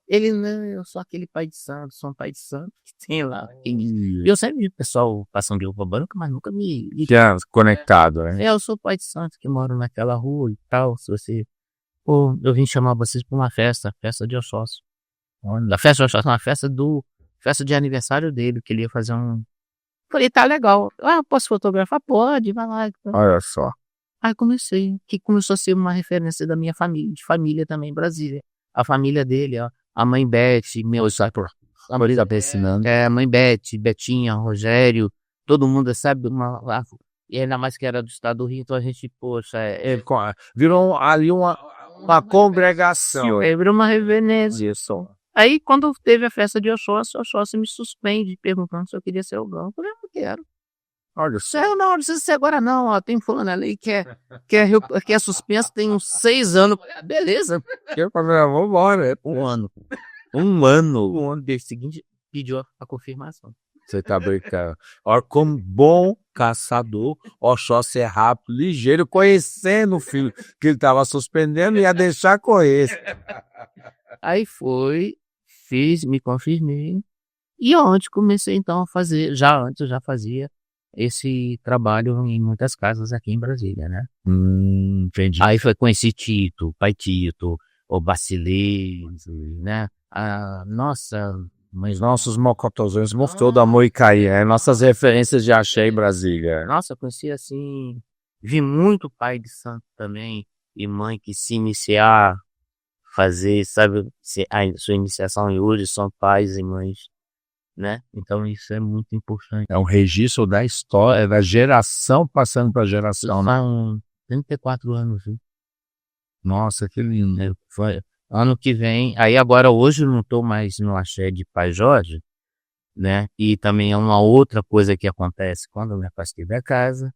Ele, não, eu sou aquele pai de santo, sou um pai de santo que tem lá. E eu sempre vi o pessoal passando de roupa branca, mas nunca me tinha conectado, né? Eu sou pai de santo que moro naquela rua e tal. Se você. Eu vim chamar vocês para uma festa de Oxóssi. Da festa de Oxóssi, uma festa de aniversário dele, que ele ia fazer um. Falei, tá legal. Posso fotografar? Pode, vai lá. Olha só. Aí comecei, que começou a ser uma referência da minha família, de família também em Brasília. A família dele, a mãe Beth, a mãe Beth, Betinha, Rogério, todo mundo sabe, e ainda mais que era do estado do Rio, então a gente, poxa, virou ali uma congregação. Virou uma reverência. Isso. Aí, quando teve a festa de Oxóssi me suspende, perguntando se eu queria ser ogão. Eu falei, eu não quero. Olha só. Não precisa ser agora não, ó, tem fulano ali que é suspenso, tem uns 6 anos. Eu falei, beleza. Eu falei, vambora. Um ano. Um ano. O ano dia seguinte pediu a confirmação. Você tá brincando. Olha, como bom caçador, Oxóssi é rápido, ligeiro, conhecendo o filho que ele tava suspendendo, ia deixar correr. Aí me confirmei. E ontem comecei então a fazer, antes eu já fazia esse trabalho em muitas casas aqui em Brasília, né? Entendi. Aí conheci Tito, Pai Tito, o Bacilê, né? Mas nossos mocotozões mostrou da Moicaí, nossas referências de axé em Brasília. Nossa, conheci assim, vi muito pai de santo também e mãe que se iniciar, fazer, sabe, a sua iniciação e hoje são pais e mães, né? Então isso é muito importante. É um registro da história, da geração passando para geração, né? São 34 anos, viu? Nossa, que lindo. Foi ano que vem, aí agora hoje eu não estou mais no axé de Pai Jorge, né? E também é uma outra coisa que acontece quando eu me afastei da casa.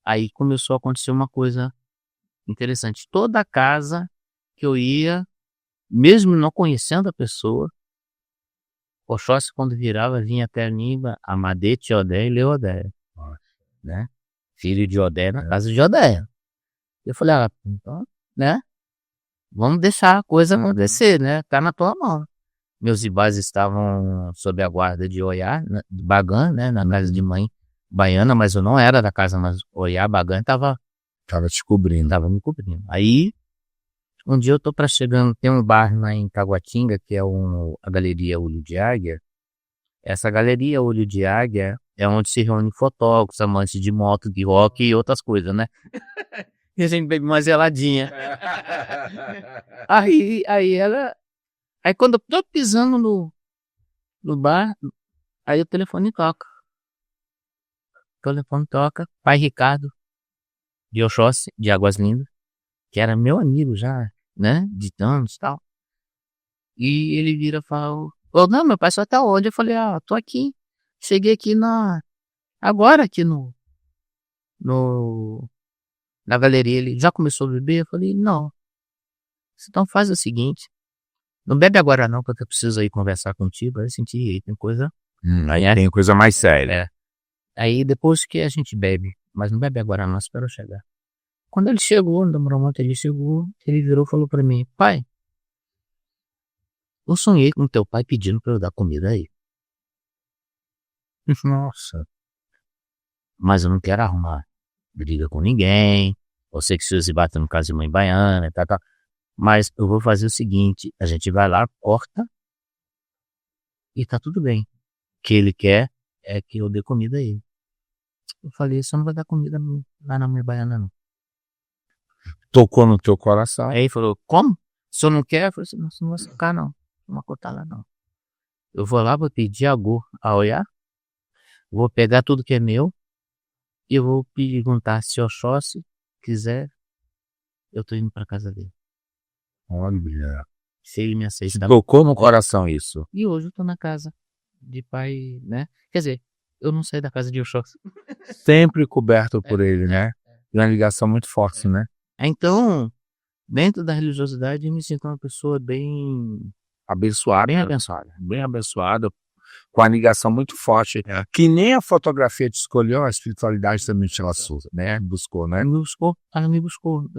Aí começou a acontecer uma coisa interessante. Toda casa que eu ia, mesmo não conhecendo a pessoa, Oxóssi quando virava vinha até mim, Amadete, Odé e Leodéia, né? Filho de Odé na casa de Odéia. Eu falei, então, né? Vamos deixar a coisa acontecer, né? Tá na tua mão. Meus ibás estavam sob a guarda de Oiá, de Bagan, né? Na casa de mãe baiana, mas eu não era da casa, mas Oiá, Bagan tava te cobrindo. Tava me cobrindo. Aí, um dia eu tô chegando, tem um bar lá em Taguatinga, que é a Galeria Olho de Águia. Essa Galeria Olho de Águia é onde se reúnem fotógrafos, amantes de moto, de rock e outras coisas, né? E a gente bebe uma geladinha. Aí quando eu tô pisando no bar, aí o telefone toca. Pai Ricardo, de Oxóssi, de Águas Lindas, que era meu amigo já, né, de anos e tal. E ele vira e fala, não, meu pai só tá onde? Eu falei, tô aqui, cheguei aqui agora aqui na galeria. Ele já começou a beber? Eu falei, não. Então faz o seguinte, não bebe agora não, porque eu preciso ir conversar contigo. Aí eu senti, tem coisa... Aí tem coisa mais séria. Aí depois que a gente bebe, mas não bebe agora não, espera eu chegar. Quando ele chegou, não demorou muito, ele virou e falou pra mim, pai, eu sonhei com teu pai pedindo pra eu dar comida aí. Nossa. Mas eu não quero arrumar briga com ninguém, eu sei que se você bate no caso de mãe baiana e tal. Mas eu vou fazer o seguinte, a gente vai lá, corta e tá tudo bem. O que ele quer é que eu dê comida a ele. Eu falei, você não vai dar comida lá na mãe baiana não. Tocou no teu coração. Aí ele falou, como? O senhor não quer? Eu falei, não, você não vai ficar não. Não vai cortar lá não. Eu vou lá, vou pedir a Oiá, vou pegar tudo que é meu e eu vou perguntar se o Oxóssi quiser, eu tô indo pra casa dele. Olha. Se ele me aceita. Tocou no coração isso. E hoje eu tô na casa de pai, né? Quer dizer, eu não saí da casa de Oxóssi. Sempre coberto por ele, né? Uma ligação muito forte, né? Então, dentro da religiosidade, eu me sinto uma pessoa bem abençoada. Bem abençoada, com a ligação muito forte. Que nem a fotografia te escolheu, a espiritualidade também te laçou, né? Buscou, né? Ela me buscou.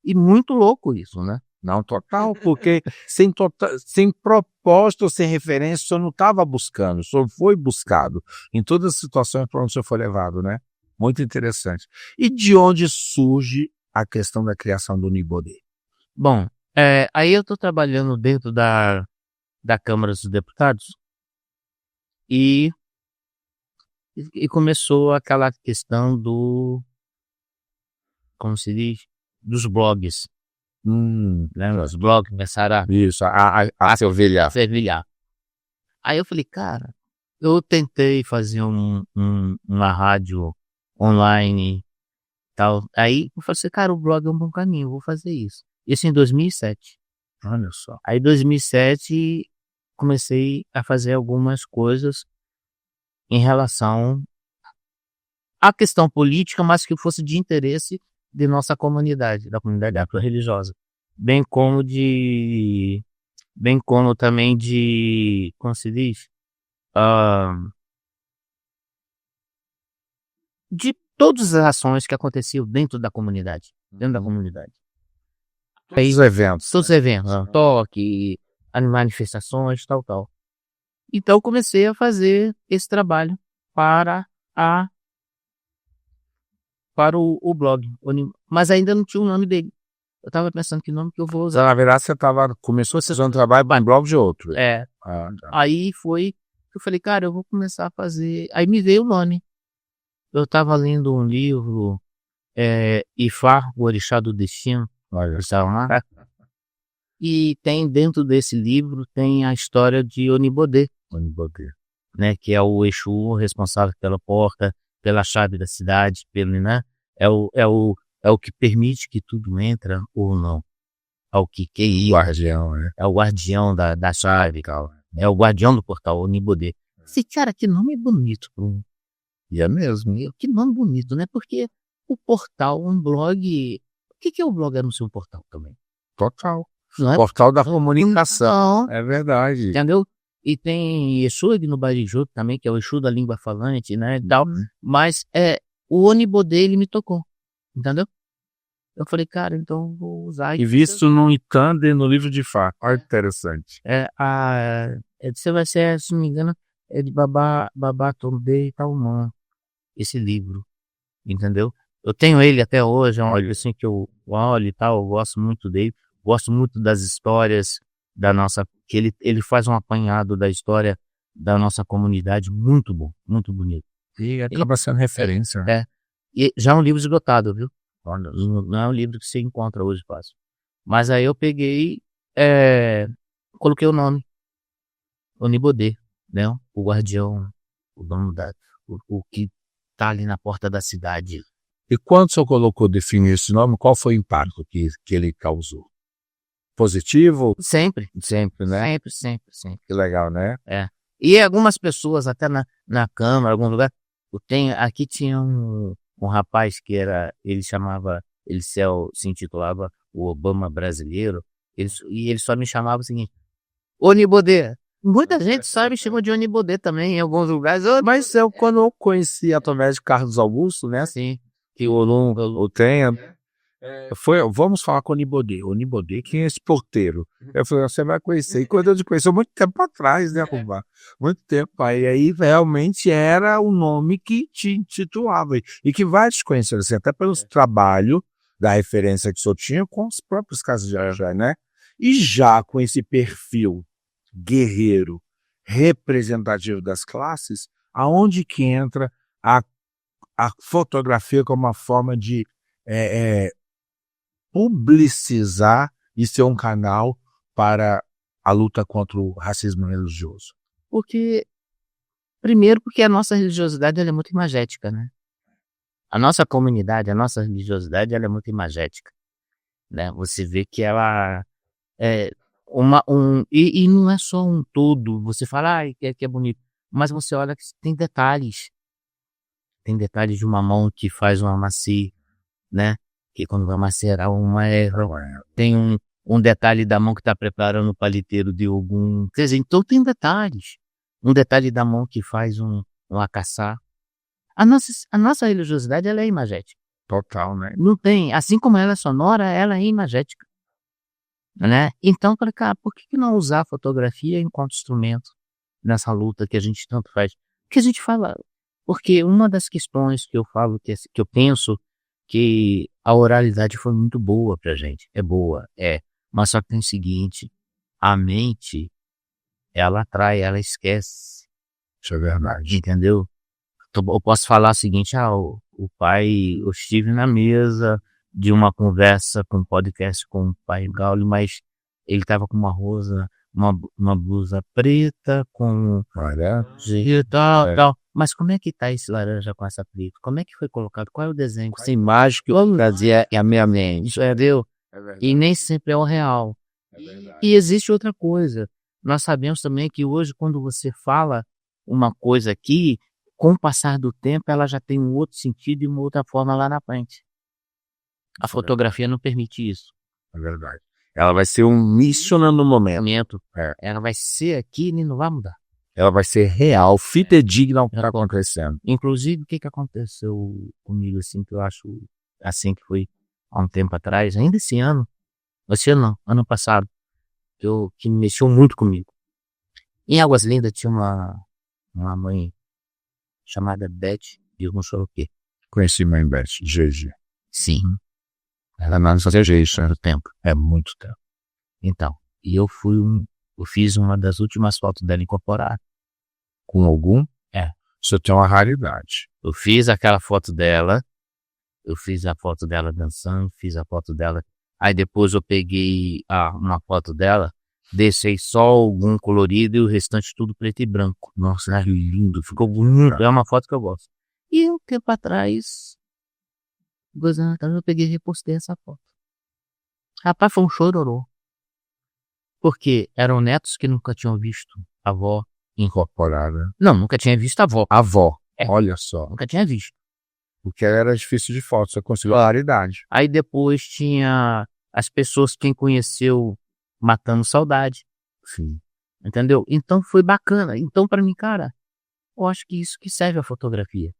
E muito louco isso, né? Não, total, porque sem propósito, sem referência, o senhor não estava buscando, o senhor foi buscado em todas as situações para onde o senhor foi levado, né? Muito interessante. E de onde surge a questão da criação do Nibodê? Bom, aí eu estou trabalhando dentro da Câmara dos Deputados e começou aquela questão como se diz, dos blogs. Lembra? Os blogs começaram a fervilhar. Aí eu falei, cara, eu tentei fazer uma rádio online e tal. Aí eu falei assim, cara, o blog é um bom caminho, eu vou fazer isso. Isso em 2007. Olha só. Aí em 2007 comecei a fazer algumas coisas em relação à questão política, mas que fosse de interesse de nossa comunidade, da comunidade afro-religiosa. Bem como também de, como se diz? De todas as ações que aconteciam dentro da comunidade. Todos os eventos. Todos os eventos, toque, as manifestações, tal. Então, comecei a fazer esse trabalho para o blog. Mas ainda não tinha o nome dele. Eu estava pensando que nome que eu vou usar. Na verdade, você começou a fazer um trabalho para blog de outro. É. Aí foi que eu falei, cara, eu vou começar a fazer. Aí me veio o nome. Eu estava lendo um livro, Ifá, o Orixá do Destino. Olha, lá. E tem dentro desse livro tem a história de Onibodê, né, que é o Exu responsável pela porta, pela chave da cidade, né, é o que permite que tudo entra ou não. É o que guardião, né? É o guardião da chave, é o guardião do portal, Onibodê. Esse cara, que nome bonito, Bruno. E é mesmo. Que nome bonito, né? Porque o portal, um blog. O que é o blog anunciar um portal também? Total. Não é? Portal da comunicação. Não. É verdade. Entendeu? E tem Exu aqui no Bariju também, que é o Exu da língua falante, né? E tal. Mas o Onibodê, ele me tocou. Entendeu? Eu falei, cara, então vou usar. E visto no Itanda e no livro de Fá. Olha que interessante. Você vai ser, se não me engano, é de Babá Tondê e tal, mano. Esse livro. Entendeu? Eu tenho ele até hoje, é um livro assim que eu olho e tal, eu gosto muito dele, gosto muito das histórias da nossa, que ele faz um apanhado da história da nossa comunidade, muito bom, muito bonito. E acaba sendo referência. E já é um livro esgotado, viu? Não é um livro que você encontra hoje fácil. Mas aí eu peguei, coloquei o nome, Onibodê, né? O guardião, o dono o que tá ali na porta da cidade. E quando o senhor definiu esse nome, qual foi o impacto que ele causou? Positivo? Sempre, né? Sempre. Que legal, né? E algumas pessoas, até na Câmara, algum lugar, aqui tinha um rapaz que ele se intitulava o Obama brasileiro, e ele só me chamava o seguinte, Onibodê. Muita gente só me chama de Onibodê também, em alguns lugares. Mas quando eu conheci através de Carlos Augusto, né? Sim. Que o Tenha. Vamos falar com o Onibodê, quem é esse porteiro? Eu falei, você vai conhecer. E quando eu te conheci, muito tempo atrás, né, Rubá? Muito tempo. Aí realmente era o nome que te intitulava. E que vai te conhecer, assim, até pelo trabalho da referência que o senhor tinha com os próprios casos de Arajá, né? E já com esse perfil guerreiro, representativo das classes, aonde que entra a fotografia como uma forma de publicizar e ser um canal para a luta contra o racismo religioso? Primeiro porque a nossa religiosidade ela é muito imagética, né? A nossa comunidade, a nossa religiosidade ela é muito imagética, né? Você vê que ela é e não é só um todo, você fala, que é bonito, mas você olha que tem detalhes. Tem detalhes de uma mão que faz uma macia, né? Que quando vai macerar uma erva, tem um detalhe da mão que está preparando o paliteiro de algum. Quer dizer, então tem detalhes. Um detalhe da mão que faz um acaçar. A nossa religiosidade ela é imagética. Total, né? Não tem, assim como ela é sonora, ela é imagética. Né? Então, cara, por que não usar a fotografia enquanto instrumento nessa luta que a gente tanto faz? Que a gente fala. Porque uma das questões que eu falo, que eu penso que a oralidade foi muito boa pra gente. É boa, mas só que tem o seguinte, a mente, ela atrai, ela esquece. Isso é verdade. Entendeu? Eu posso falar o seguinte, eu estive na mesa de uma conversa com um podcast com o pai Gauli, mas ele estava com uma blusa preta, com tal. Mas como é que tá esse laranja com essa preta? Como é que foi colocado? Qual é o desenho? Essa imagem que eu trazia a minha mente. Entendeu? E nem sempre é o real. E existe outra coisa. nós sabemos também que hoje, quando você fala uma coisa aqui, com o passar do tempo, ela já tem um outro sentido e uma outra forma lá na frente. A fotografia não permite isso. É verdade. Ela vai ser um missionando no momento. Ela vai ser aquilo e não vai mudar. Ela vai ser real, fidedigna ao que está acontecendo. Inclusive, o que aconteceu comigo, assim, que eu acho, assim, que foi há um tempo atrás, ainda esse ano não, ano passado, que mexeu muito comigo. Em Águas Lindas tinha uma mãe chamada Beth, e eu não sei o quê. Conheci mãe Beth, GG. Sim. Ela não fazia jeito, né? Muito tempo. É muito tempo. Então, e eu fiz uma das últimas fotos dela incorporada. Com algum? É. Isso tem uma raridade. Eu fiz aquela foto dela, eu fiz a foto dela dançando, fiz a foto dela. Aí depois eu peguei uma foto dela, deixei só algum colorido e o restante tudo preto e branco. Nossa, que lindo, ficou bonito. É uma foto que eu gosto. E um tempo atrás, 2 anos atrás, eu peguei e repostei essa foto. Rapaz, foi um chororô. Porque eram netos que nunca tinham visto a avó Incorporada. Não, nunca tinha visto a avó. A avó. É. Olha só. Nunca tinha visto. Porque ela era difícil de foto, você conseguiu a raridade. Aí depois tinha as pessoas, quem conheceu matando saudade. Sim. Entendeu? Então foi bacana. Então pra mim, cara, eu acho que isso que serve a fotografia.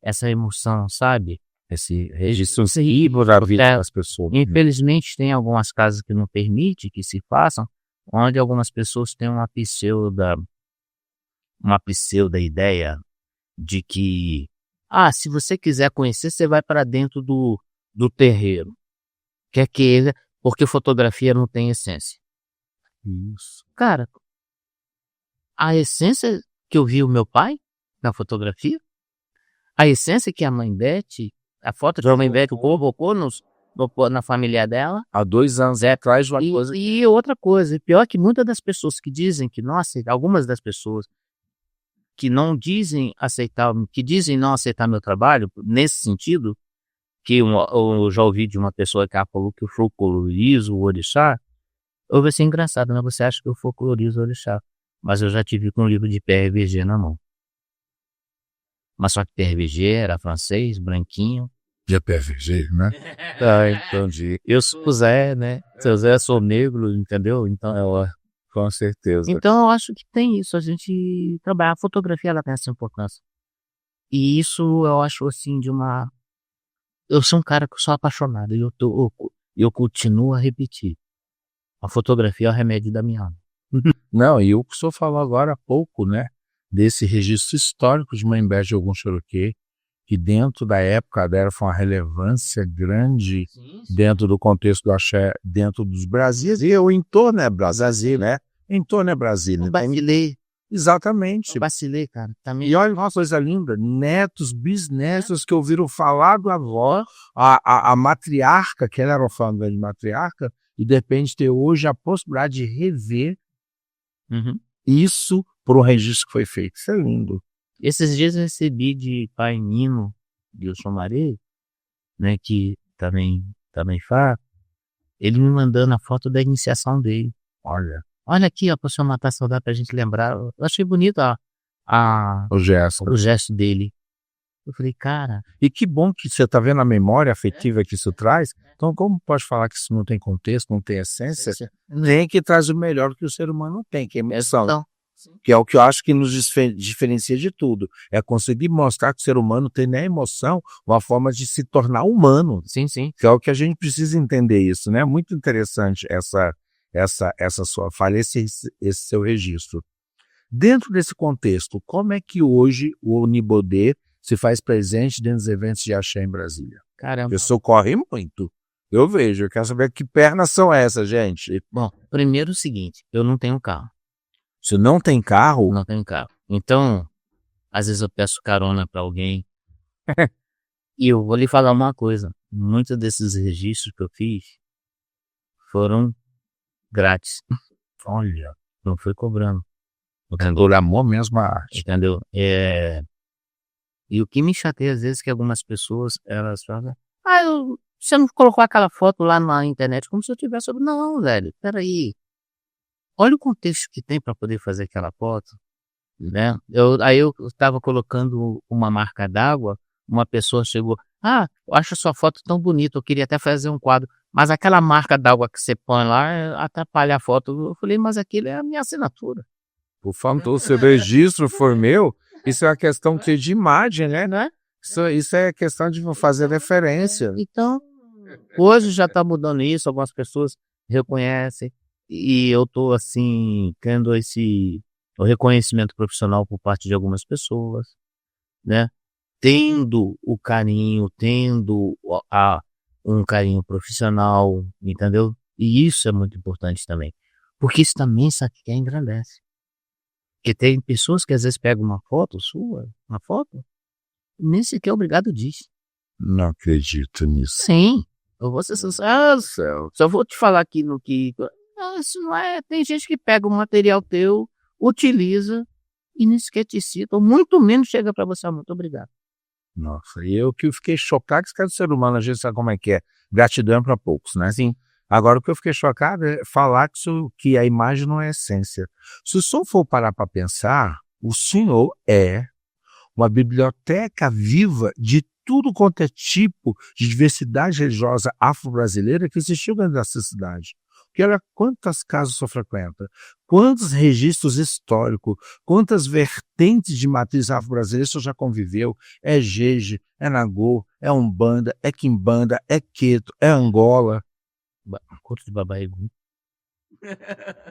Essa emoção, sabe? Esse registro vivo da vida das pessoas. Infelizmente tem algumas casas que não permitem que se façam, onde algumas pessoas têm uma pseudo ideia de que, se você quiser conhecer, você vai para dentro do terreiro. Quer queira, porque fotografia não tem essência. Isso. Cara, a essência que eu vi o meu pai na fotografia, a essência que a mãe Beth, a foto que a mãe Beth colocou na família dela. Há 2 anos atrás, uma coisa. E outra coisa, pior que muitas das pessoas que dizem que, algumas das pessoas que não dizem aceitar, que dizem não aceitar meu trabalho, nesse sentido, que eu já ouvi de uma pessoa que falou que eu folclorizo o orixá, eu vou ser engraçado, né? Você acha que eu folclorizo o orixá, mas eu já tive com um livro de PRVG na mão. Mas só que PRVG era francês, branquinho. De PRVG, né? Entendi. Eu sou Zé, né? Seu Zé, sou negro, entendeu? Então com certeza. Então eu acho que tem isso, a gente trabalhar. A fotografia, ela tem essa importância. E isso eu acho assim eu sou um cara que sou apaixonado, e eu continuo a repetir. A fotografia é o remédio da minha alma. Não, e o que o senhor falou agora há pouco, né? Desse registro histórico de Mãe Beth de Ogum Xoroquê, que dentro da época dela foi uma relevância grande. Sim. Dentro do contexto do axé, dentro dos Brasis, e o entorno é Brasil, né? Entorno é Brasília. Vacilei. Exatamente. Vacilei, cara. Também. E olha uma coisa linda, netos, bisnetos que ouviram falar do avó, a matriarca, que ela era fã de matriarca, e de repente ter hoje a possibilidade de rever isso por um registro que foi feito. Isso é lindo. Esses dias eu recebi de pai Nino, de Oxumaré, né, que também faz, ele me mandando a foto da iniciação dele. Olha aqui, pra você matar a saudade, pra gente lembrar. Eu achei bonito o gesto dele. Eu falei, cara... E que bom que você está vendo a memória afetiva que isso traz. Então, como pode falar que isso não tem contexto, não tem essência? Nem que traz o melhor que o ser humano tem, que é emoção. Então, que é o que eu acho que nos diferencia de tudo. É conseguir mostrar que o ser humano tem na emoção uma forma de se tornar humano. Sim, sim. Que é o que a gente precisa entender isso, né? Muito interessante essa sua falha, esse seu registro. Dentro desse contexto, como é que hoje o Onibodê se faz presente dentro dos eventos de axé em Brasília? Caramba. Isso ocorre muito. Eu vejo, eu quero saber que pernas são essas, gente. Bom, primeiro o seguinte, eu não tenho carro. Se não tem carro? Não tenho carro. Então, às vezes eu peço carona para alguém. E eu vou lhe falar uma coisa. Muitos desses registros que eu fiz foram grátis. Olha. Não foi cobrando. Por amor mesmo à arte. Entendeu? E o que me chateia às vezes é que algumas pessoas, elas falam, você não colocou aquela foto lá na internet como se eu tivesse... Não, velho, peraí. olha o contexto que tem para poder fazer aquela foto, né? Aí eu estava colocando uma marca d'água, uma pessoa chegou, eu acho a sua foto tão bonita, eu queria até fazer um quadro, mas aquela marca d'água que você põe lá atrapalha a foto. Eu falei, mas aquilo é a minha assinatura. Por favor, se o registro for meu, isso é uma questão de imagem, né? Né? Isso é questão de fazer referência. Então, hoje já está mudando isso, algumas pessoas reconhecem, e eu estou assim, tendo o reconhecimento profissional por parte de algumas pessoas, né? Tendo o carinho, tendo um carinho profissional, entendeu? E isso é muito importante também, porque isso também, sabe, que engrandece. Porque tem pessoas que às vezes pegam uma foto sua, nem sequer obrigado diz. Não acredito nisso. Sim. Eu vou ser sincero, só vou te falar aqui no que... Não, isso não é... Tem gente que pega um material teu, utiliza e nem sequer te cita, ou muito menos chega para você, muito obrigado. Nossa, e eu que fiquei chocado, que cada ser humano, a gente sabe como é que é. Gratidão para poucos, né? Sim. Agora, o que eu fiquei chocado é falar que a imagem não é essência. Se o senhor for parar para pensar, o senhor é uma biblioteca viva de tudo quanto é tipo de diversidade religiosa afro-brasileira que existiu dentro dessa cidade. Porque olha quantas casas o senhor frequenta, quantos registros históricos, quantas vertentes de matriz afro-brasileira o senhor já conviveu. É Jeje, é Nagô, é Umbanda, é Quimbanda, é Queto, é Angola. Conto de babaígo.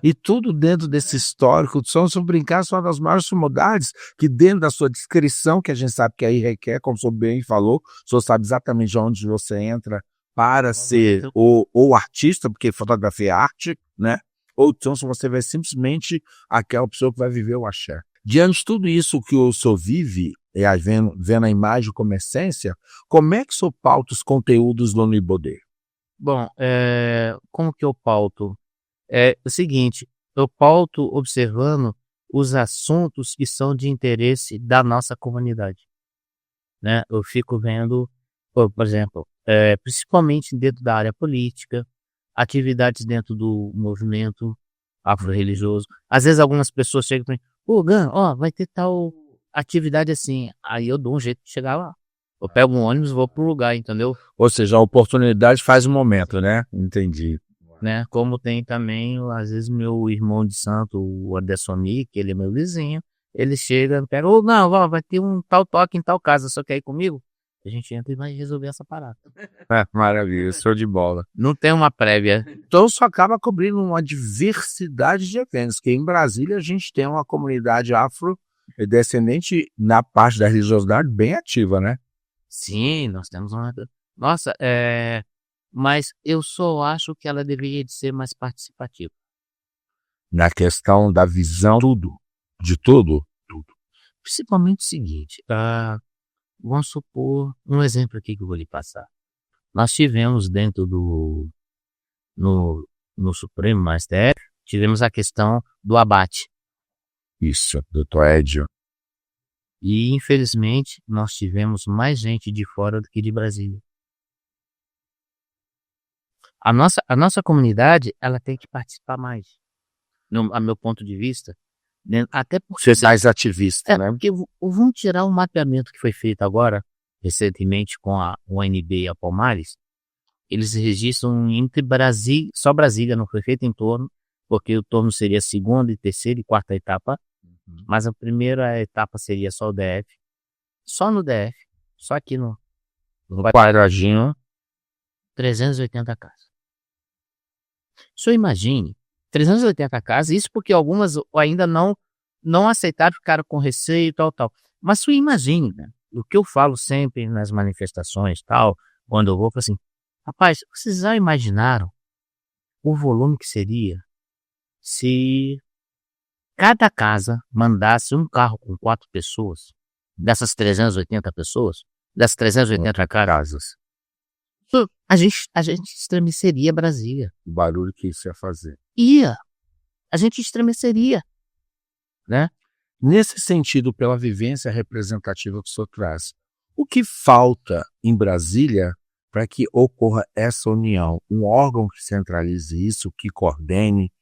E tudo dentro desse histórico, se brincar, são uma das maiores sumidades que dentro da sua descrição, que a gente sabe que aí requer, como o senhor bem falou, o senhor sabe exatamente onde você entra para ser o artista, porque fotografia é arte, né? Ou então se você vai simplesmente aquela pessoa que vai viver o axé. Diante de tudo isso que o senhor vive, vendo a imagem como essência, como é que o senhor pauta os conteúdos do Unibodê? Bom, como que eu pauto? É o seguinte, eu pauto observando os assuntos que são de interesse da nossa comunidade, né? Eu fico vendo, por exemplo, principalmente dentro da área política, atividades dentro do movimento afro-religioso. Às vezes algumas pessoas chegam para mim, Gan, vai ter tal atividade assim. Aí eu dou um jeito de chegar lá. Eu pego um ônibus e vou pro lugar, entendeu? Ou seja, a oportunidade faz o momento, né? Entendi. Né? Como tem também, às vezes, meu irmão de santo, o Adessoni, que ele é meu vizinho, ele chega, pega, não, vai ter um tal toque em tal casa, só quer ir comigo? A gente entra e vai resolver essa parada. Maravilha, show de bola. Não tem uma prévia. Então só acaba cobrindo uma diversidade de eventos, que em Brasília a gente tem uma comunidade afro-descendente na parte da religiosidade bem ativa, né? Sim, nós temos uma... Nossa, mas eu só acho que ela deveria de ser mais participativa. Na questão da visão, de tudo. Principalmente o seguinte, vamos supor um exemplo aqui que eu vou lhe passar. Nós tivemos dentro no Supremo, no STF, tivemos a questão do abate. Isso, doutor Edio. E, infelizmente, nós tivemos mais gente de fora do que de Brasília. A nossa comunidade, ela tem que participar mais, a meu ponto de vista, né? Até porque... Ser mais ativista, né? Porque vamos tirar um mapeamento que foi feito agora, recentemente, com a UNB e a Palmares. Eles registram entre Brasília, só Brasília não foi feito em torno, porque o torno seria a segunda, terceira e quarta etapa, mas a primeira etapa seria só o DF, só no DF, só aqui no quadradinho, 380 casas. O senhor imagine, 380 casas, isso porque algumas ainda não aceitaram, ficaram com receio e tal. Mas o senhor imagine, né? O que eu falo sempre nas manifestações tal, quando eu vou, assim, rapaz, vocês já imaginaram o volume que seria se cada casa mandasse um carro com 4 pessoas, dessas 380 pessoas, dessas 380 casas? A gente estremeceria Brasília. O barulho que isso ia fazer. A gente estremeceria, né? Nesse sentido, pela vivência representativa que o senhor traz, o que falta em Brasília para que ocorra essa união, um órgão que centralize isso, que coordene,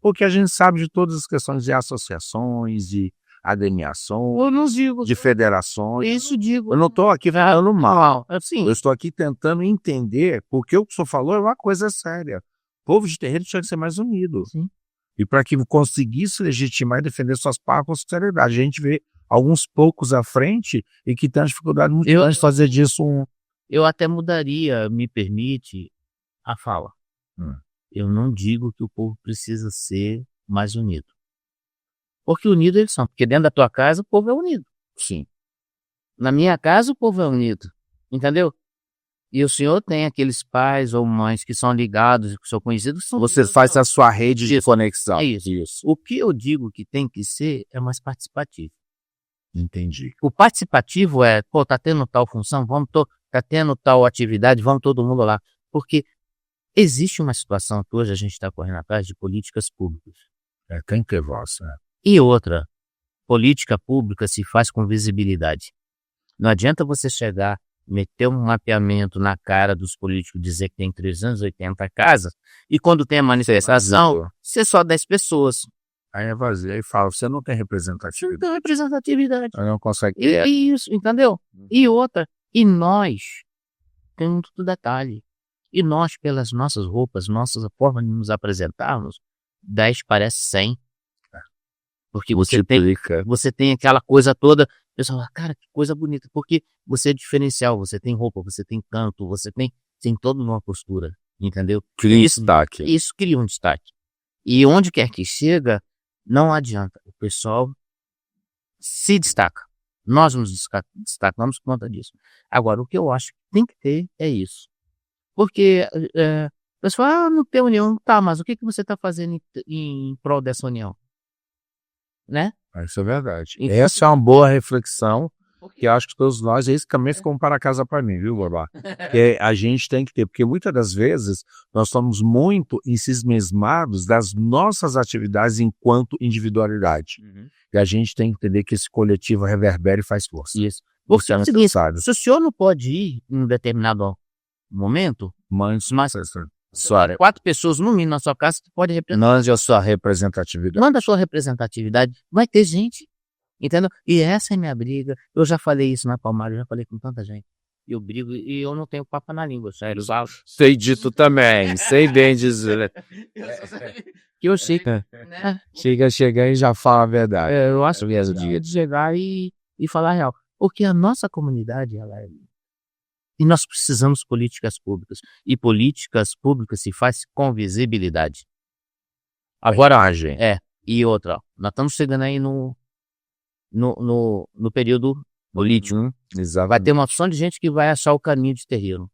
porque a gente sabe de todas as questões de associações, de agremiações, Eu não digo, de federações. isso digo. Eu não estou aqui falando mal, Assim, eu estou aqui tentando entender, porque o que o senhor falou é uma coisa séria. O povo de terreiro tinha que ser mais unido. sim. E para que conseguisse legitimar e defender suas partes com sinceridade. A gente vê alguns poucos à frente e que tem uma dificuldade muito grande de fazer disso um... Eu até mudaria, me permite, a fala. Eu não digo que o povo precisa ser mais unido. Porque unido eles são. Porque dentro da tua casa o povo é unido. Sim. Na minha casa o povo é unido. Entendeu? E o senhor tem aqueles pais ou mães que são ligados, que são conhecidos. Você faz a sua rede de conexão. É isso. O que eu digo que tem que ser é mais participativo. Entendi. O participativo é, tá tendo tal função, tá tendo tal atividade, vamos todo mundo lá. Porque existe uma situação que hoje a gente está correndo atrás de políticas públicas. Tem que ter voz, né? E outra, política pública se faz com visibilidade. Não adianta você chegar, meter um mapeamento na cara dos políticos, dizer que tem 380 casas, e quando tem a manifestação, ser só 10 pessoas. Aí é vazio, aí fala, você não tem representatividade. Não tem representatividade. Aí não consegue. Isso, entendeu? E outra, e nós, tem um outro detalhe, e nós, pelas nossas roupas, nossa forma de nos apresentarmos, 10 parece 100. Porque você tem aquela coisa toda, o pessoal fala, cara, que coisa bonita, porque você é diferencial, você tem roupa, você tem canto, você tem toda uma postura, entendeu? Cria um destaque. Isso cria um destaque. E onde quer que chega, não adianta, o pessoal se destaca. Nós nos destacamos por conta disso. Agora, o que eu acho que tem que ter é isso. Porque o pessoal, não tem união, tá, mas o que você está fazendo em prol dessa união? Né? Isso é verdade. Então, essa é uma boa reflexão que eu acho que todos nós, esse também ficou para casa para mim, viu, Babá? Que a gente tem que ter, porque muitas das vezes nós estamos muito ensimismados das nossas atividades enquanto individualidade. E a gente tem que entender que esse coletivo reverbera e faz força. Isso. Porque é o seguinte, se o senhor não pode ir em um determinado momento, mas 4 pessoas no mínimo na sua casa, você pode representar. Mande a sua representatividade. Manda a sua representatividade. Vai ter gente, entendeu? E essa é a minha briga. Eu já falei isso na Palmares, já falei com tanta gente. Eu brigo e eu não tenho papo na língua, sério. Sei dito também, sei bem dizer. Que eu sei. Chega e já fala a verdade. Eu acho que é de chegar e falar a real. Porque a nossa comunidade, ela é... E nós precisamos de políticas públicas. E políticas públicas se faz com visibilidade. Agora, e outra, nós estamos chegando aí no período político. Vai ter uma opção de gente que vai achar o caminho de terreiro.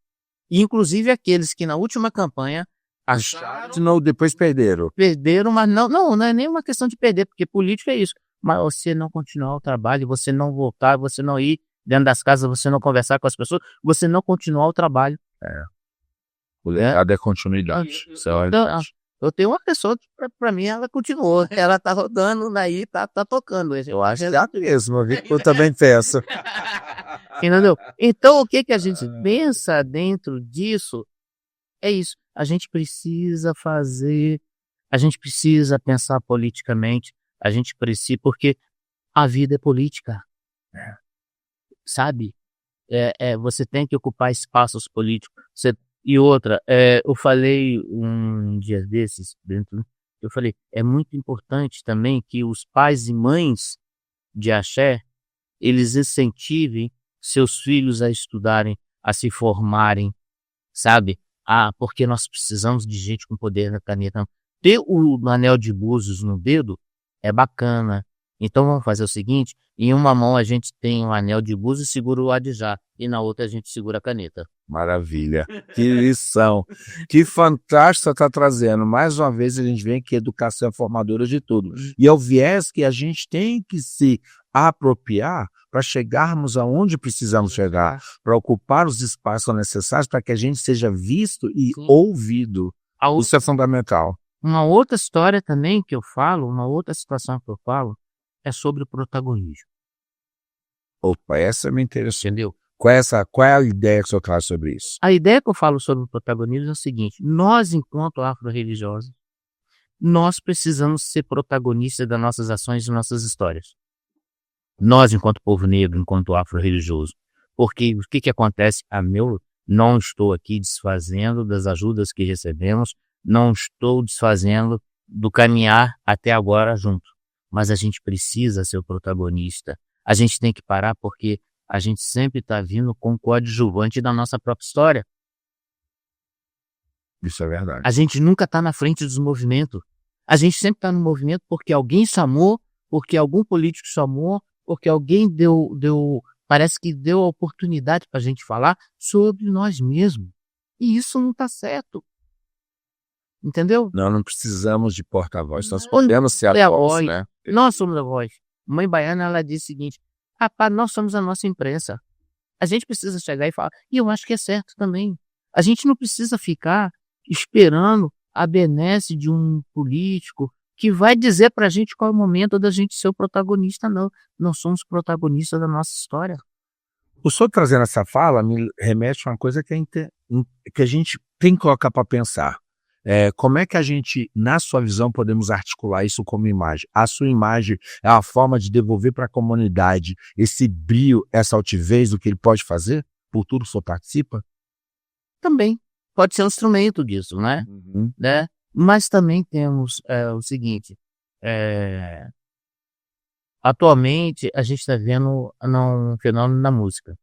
E, inclusive, aqueles que na última campanha acharam, depois perderam. Perderam, mas não é nem uma questão de perder, porque política é isso. Mas você não continuar o trabalho, você não voltar, você não ir dentro das casas, você não conversar com as pessoas, você não continuar o trabalho. O legado é continuidade. Eu tenho uma pessoa que, pra mim, ela continuou. Ela tá rodando daí, tá tocando. Eu acho exato mesmo, eu também penso. Entendeu? Então, o que a gente pensa dentro disso é isso. A gente precisa pensar politicamente, porque a vida é política. Sabe? Você tem que ocupar espaços políticos. E outra, eu falei um dia desses, eu falei, é muito importante também que os pais e mães de axé, eles incentivem seus filhos a estudarem, a se formarem, sabe? Porque nós precisamos de gente com poder na caneta. Ter o anel de búzios no dedo é bacana. Então vamos fazer o seguinte, em uma mão a gente tem o anel de búzios e segura o adjá, e na outra a gente segura a caneta. Maravilha, que lição, que fantástico você está trazendo. Mais uma vez a gente vê que educação é formadora de tudo. E é o viés que a gente tem que se apropriar para chegarmos aonde precisamos chegar, para ocupar os espaços necessários para que a gente seja visto e ouvido. Isso é fundamental. Uma outra história também que eu falo, uma outra situação que eu falo, é sobre o protagonismo. Opa, essa me interessa. Entendeu? Qual é a ideia que o senhor traz sobre isso? A ideia que eu falo sobre o protagonismo é o seguinte: nós, enquanto afro-religiosos, nós precisamos ser protagonistas das nossas ações e nossas histórias. Nós, enquanto povo negro, enquanto afro-religioso. Porque o que acontece? Não estou aqui desfazendo das ajudas que recebemos, não estou desfazendo do caminhar até agora junto. Mas a gente precisa ser o protagonista. A gente tem que parar porque a gente sempre está vindo com coadjuvante da nossa própria história. Isso é verdade. A gente nunca está na frente dos movimentos. A gente sempre está no movimento porque alguém chamou, porque algum político chamou, porque alguém parece que deu a oportunidade para a gente falar sobre nós mesmos. E isso não está certo. Entendeu? Não precisamos de porta-voz, nós Não podemos ser a voz, né? Nós somos a voz. Mãe Baiana, ela diz o seguinte: rapaz, nós somos a nossa imprensa. A gente precisa chegar e falar. E eu acho que é certo também. A gente não precisa ficar esperando a benesse de um político que vai dizer pra gente qual é o momento da gente ser o protagonista, não. Nós somos protagonistas da nossa história. O senhor trazendo essa fala me remete a uma coisa que a gente tem que colocar para pensar. Como é que a gente, na sua visão, podemos articular isso como imagem? A sua imagem é uma forma de devolver para a comunidade esse brio, essa altivez do que ele pode fazer? Por tudo que o senhor participa? Também. Pode ser um instrumento disso, né? Né? Mas também temos o seguinte, atualmente a gente está vendo um fenômeno na música.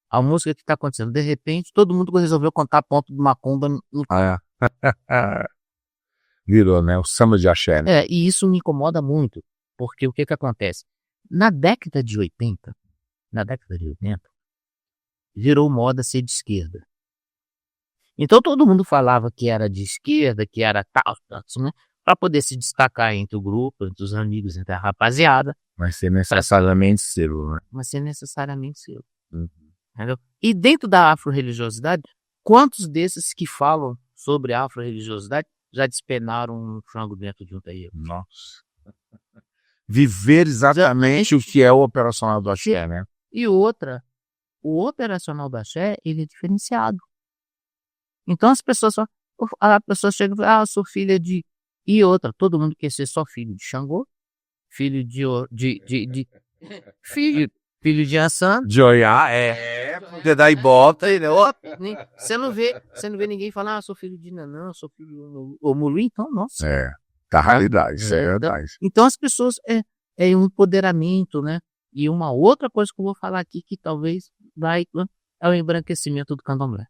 A música que está acontecendo, de repente, todo mundo resolveu contar ponto de macumba no... Virou, né? O samba de axé, né? E isso me incomoda muito, porque o que acontece? Na década de 80, virou moda ser de esquerda. Então todo mundo falava que era de esquerda, que era tal, né? Para poder se destacar entre o grupo, entre os amigos, entre a rapaziada. Mas ser necessariamente seu, né? Entendeu? E dentro da afro-religiosidade, quantos desses que falam sobre a afro-religiosidade já despenaram um frango dentro de um terreiro? Nossa. Viver exatamente o que é o operacional do axé, né? E outra, o operacional do axé, ele é diferenciado. Então a pessoa chega e fala, eu sou filha de... E outra, todo mundo quer ser só filho de Xangô, filho filho de Ansan. De olhar, poder dar ibope. Você não vê ninguém falar, sou filho de Nanã, sou filho do Omulu, então, nossa. Tá realidade, isso é verdade. Então as pessoas, é um empoderamento, né? E uma outra coisa que eu vou falar aqui, que talvez é o embranquecimento do candomblé.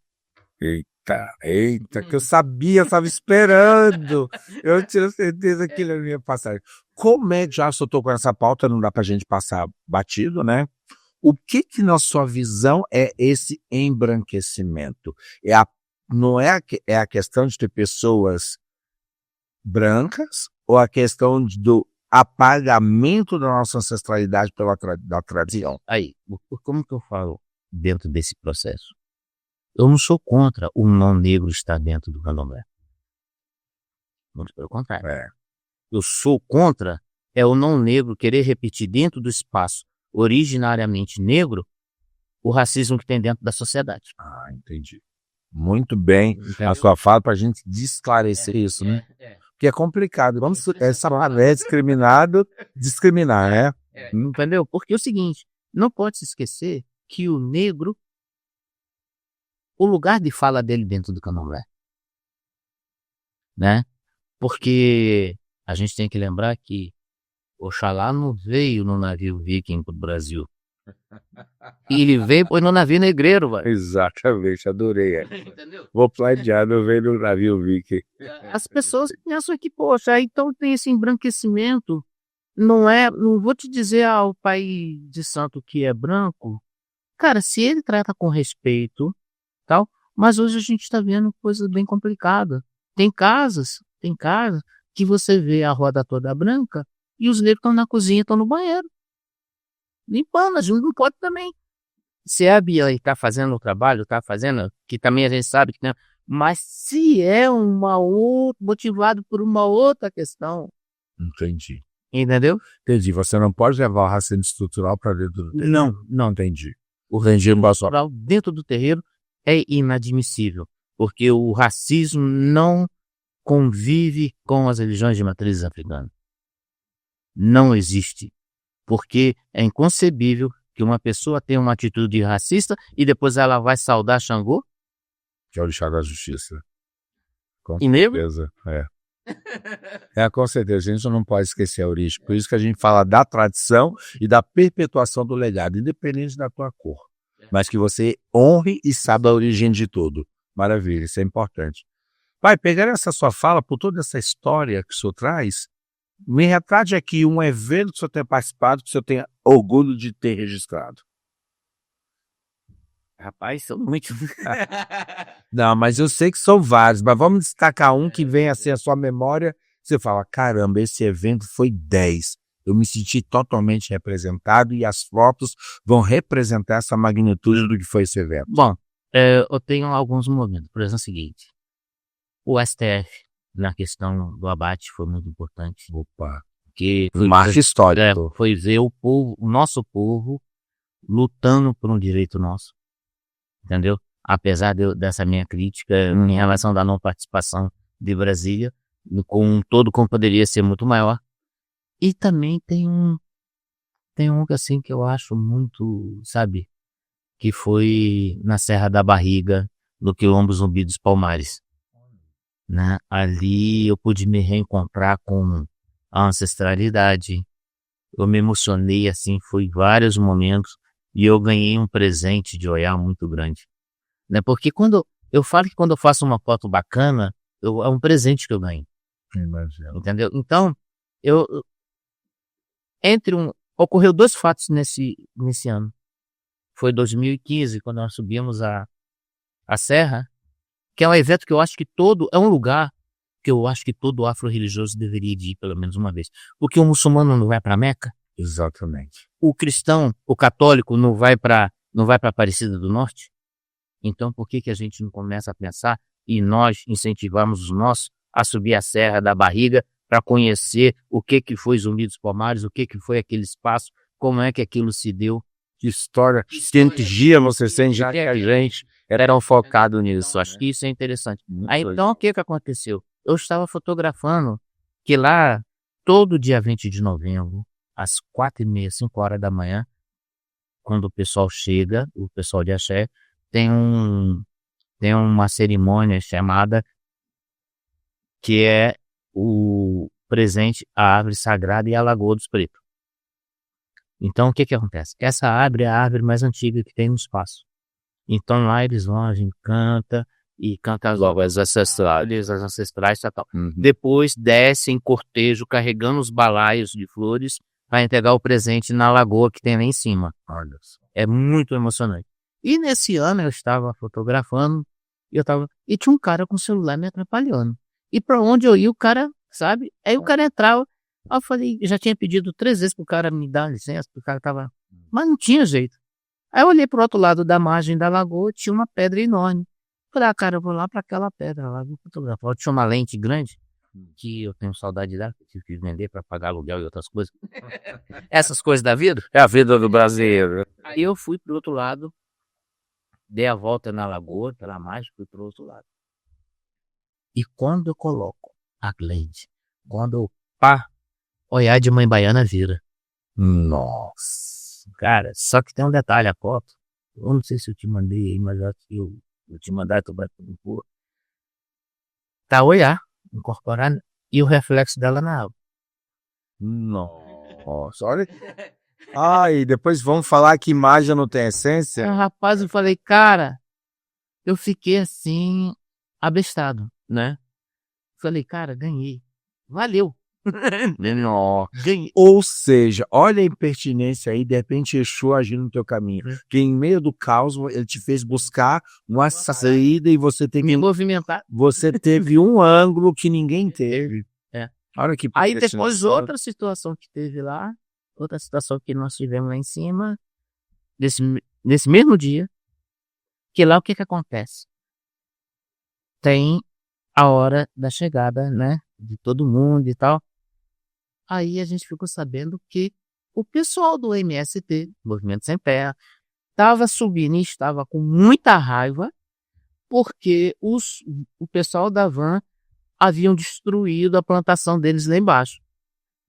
Eita, que eu sabia, eu estava esperando. Eu tinha certeza que ele ia passar. Como é que já soltou com essa pauta, não dá pra gente passar batido, né? O que na sua visão é esse embranquecimento? Não é a questão de ter pessoas brancas ou a questão do apagamento da nossa ancestralidade da tradição? Aí, como que eu falo dentro desse processo? Eu não sou contra o não negro estar dentro do candomblé. Muito pelo contrário. Eu sou contra o não negro querer repetir dentro do espaço originariamente negro o racismo que tem dentro da sociedade. Entendi. Muito bem a sua fala para a gente esclarecer isso, né? Porque é complicado. Essa palavra é discriminar, né? Entendeu? Porque é o seguinte, não pode se esquecer que o negro, o lugar de fala dele dentro do candomblé, né? Porque a gente tem que lembrar que Oxalá não veio no navio viking pro Brasil. Ele veio no navio negreiro, velho. Exatamente, adorei. Entendeu? Vou planear, não veio no navio viking. As pessoas pensam que, poxa, então tem esse embranquecimento. Não vou te dizer o pai de santo que é branco. Cara, se ele trata com respeito, tal, mas hoje a gente está vendo coisas bem complicadas. Tem casas que você vê a roda toda branca e os negros estão na cozinha, estão no banheiro. Limpando, a gente não pode também. Se a Bia está fazendo o trabalho, está fazendo, que também a gente sabe que não, mas se é motivado por uma outra questão. Entendi. Entendeu? Entendi. Você não pode levar o racismo estrutural para dentro do... Não. Entendi. O regime pastoral dentro do terreiro é inadmissível, porque o racismo não convive com as religiões de matriz africana. Não existe, porque é inconcebível que uma pessoa tenha uma atitude racista e depois ela vai saudar Xangô. Que é o orixá da justiça. Com E negro? certeza, com certeza, a gente não pode esquecer a origem. Por isso que a gente fala da tradição e da perpetuação do legado, independente da tua cor. Mas que você honre e saiba a origem de tudo. Maravilha, isso é importante. Pai, pegando essa sua fala, por toda essa história que o senhor traz, me retrate aqui um evento que o senhor tenha participado, que o senhor tenha orgulho de ter registrado. Rapaz, são muitos. Não, mas eu sei que são vários, mas vamos destacar um que vem assim a sua memória, você fala, caramba, esse evento foi 10. Eu me senti totalmente representado e as fotos vão representar essa magnitude do que foi esse evento. Bom, eu tenho alguns momentos. Por exemplo, é o seguinte, o STF, na questão do abate, foi muito importante. Opa, que marca histórico. Foi ver o povo, o nosso povo, lutando por um direito nosso. Entendeu? Apesar dessa minha crítica em relação da não participação de Brasília, com todo como poderia ser muito maior. E também tem um assim que eu acho muito, sabe, que foi na Serra da Barriga, no Quilombo Zumbi dos Palmares. Né? Ali eu pude me reencontrar com a ancestralidade. Eu me emocionei, assim, foi vários momentos. E eu ganhei um presente de Oiá muito grande. Né? Porque quando eu falo que quando eu faço uma foto bacana, é um presente que eu ganho. Entendeu? Então, ocorreu 2 fatos nesse ano. Foi 2015, quando nós subimos a serra, que é um evento que eu acho que é um lugar que eu acho que todo afro-religioso deveria ir pelo menos uma vez. Porque o muçulmano não vai para Meca. Exatamente. O cristão, o católico não vai para Aparecida do Norte. Então, por que a gente não começa a pensar e nós incentivamos os nossos a subir a Serra da Barriga para conhecer o que foi Zumbi dos Palmares, o que foi aquele espaço, como é que aquilo se deu. Que história, que energia você sente, já que a gente era focado nisso. Acho que isso é interessante. Aí, então, o que aconteceu? Eu estava fotografando que lá, todo dia 20 de novembro, às 4h30, 5h da manhã, quando o pessoal chega, o pessoal de Axé, tem uma cerimônia chamada que é o presente à árvore sagrada e à Lagoa dos Pretos. Então, o que acontece? Essa árvore é a árvore mais antiga que tem no espaço. Então, lá eles vão, a gente canta as ancestrais e tal. Depois desce em cortejo, carregando os balaios de flores para entregar o presente na lagoa que tem lá em cima. Olha só. É muito emocionante. E nesse ano eu estava fotografando e tinha um cara com o celular me atrapalhando. E para onde eu ia, o cara, sabe? Aí o cara entrava. Aí eu falei, já tinha pedido 3 vezes pro cara me dar licença, porque o cara tava. Mas não tinha jeito. Aí eu olhei pro outro lado da margem da lagoa, tinha uma pedra enorme. Falei, cara, eu vou lá para aquela pedra lá, vou fotografar. Tinha uma lente grande, que eu tenho saudade dela, que eu tive que vender para pagar aluguel e outras coisas. Essas coisas da vida. É a vida do brasileiro. Aí eu fui pro outro lado, dei a volta na lagoa, pela margem, fui pro outro lado. E quando eu coloco a lente, quando eu olhar de mãe baiana vira. Nossa. Cara, só que tem um detalhe, a foto. Eu não sei se eu te mandei aí, mas eu acho que eu te mandar, tu vai pôr. Tá olhar, incorporar, e o reflexo dela na água. Nossa, olha. E depois vamos falar que imagem não tem essência? Rapaz, eu falei, cara, eu fiquei assim, abestado, né? Falei, cara, ganhei. Valeu. Ganhei. Ou seja, olha a impertinência aí, de repente Exu agindo no teu caminho. Que em meio do caos, ele te fez buscar uma saída e você teve me movimentar. Você teve um ângulo que ninguém teve. Olha que aí depois outra situação que teve lá, outra situação que nós tivemos lá em cima, nesse mesmo dia, que lá o que acontece? Tem a hora da chegada, né, de todo mundo e tal. Aí a gente ficou sabendo que o pessoal do MST, Movimento Sem Terra, estava subindo e estava com muita raiva porque o pessoal da van haviam destruído a plantação deles lá embaixo.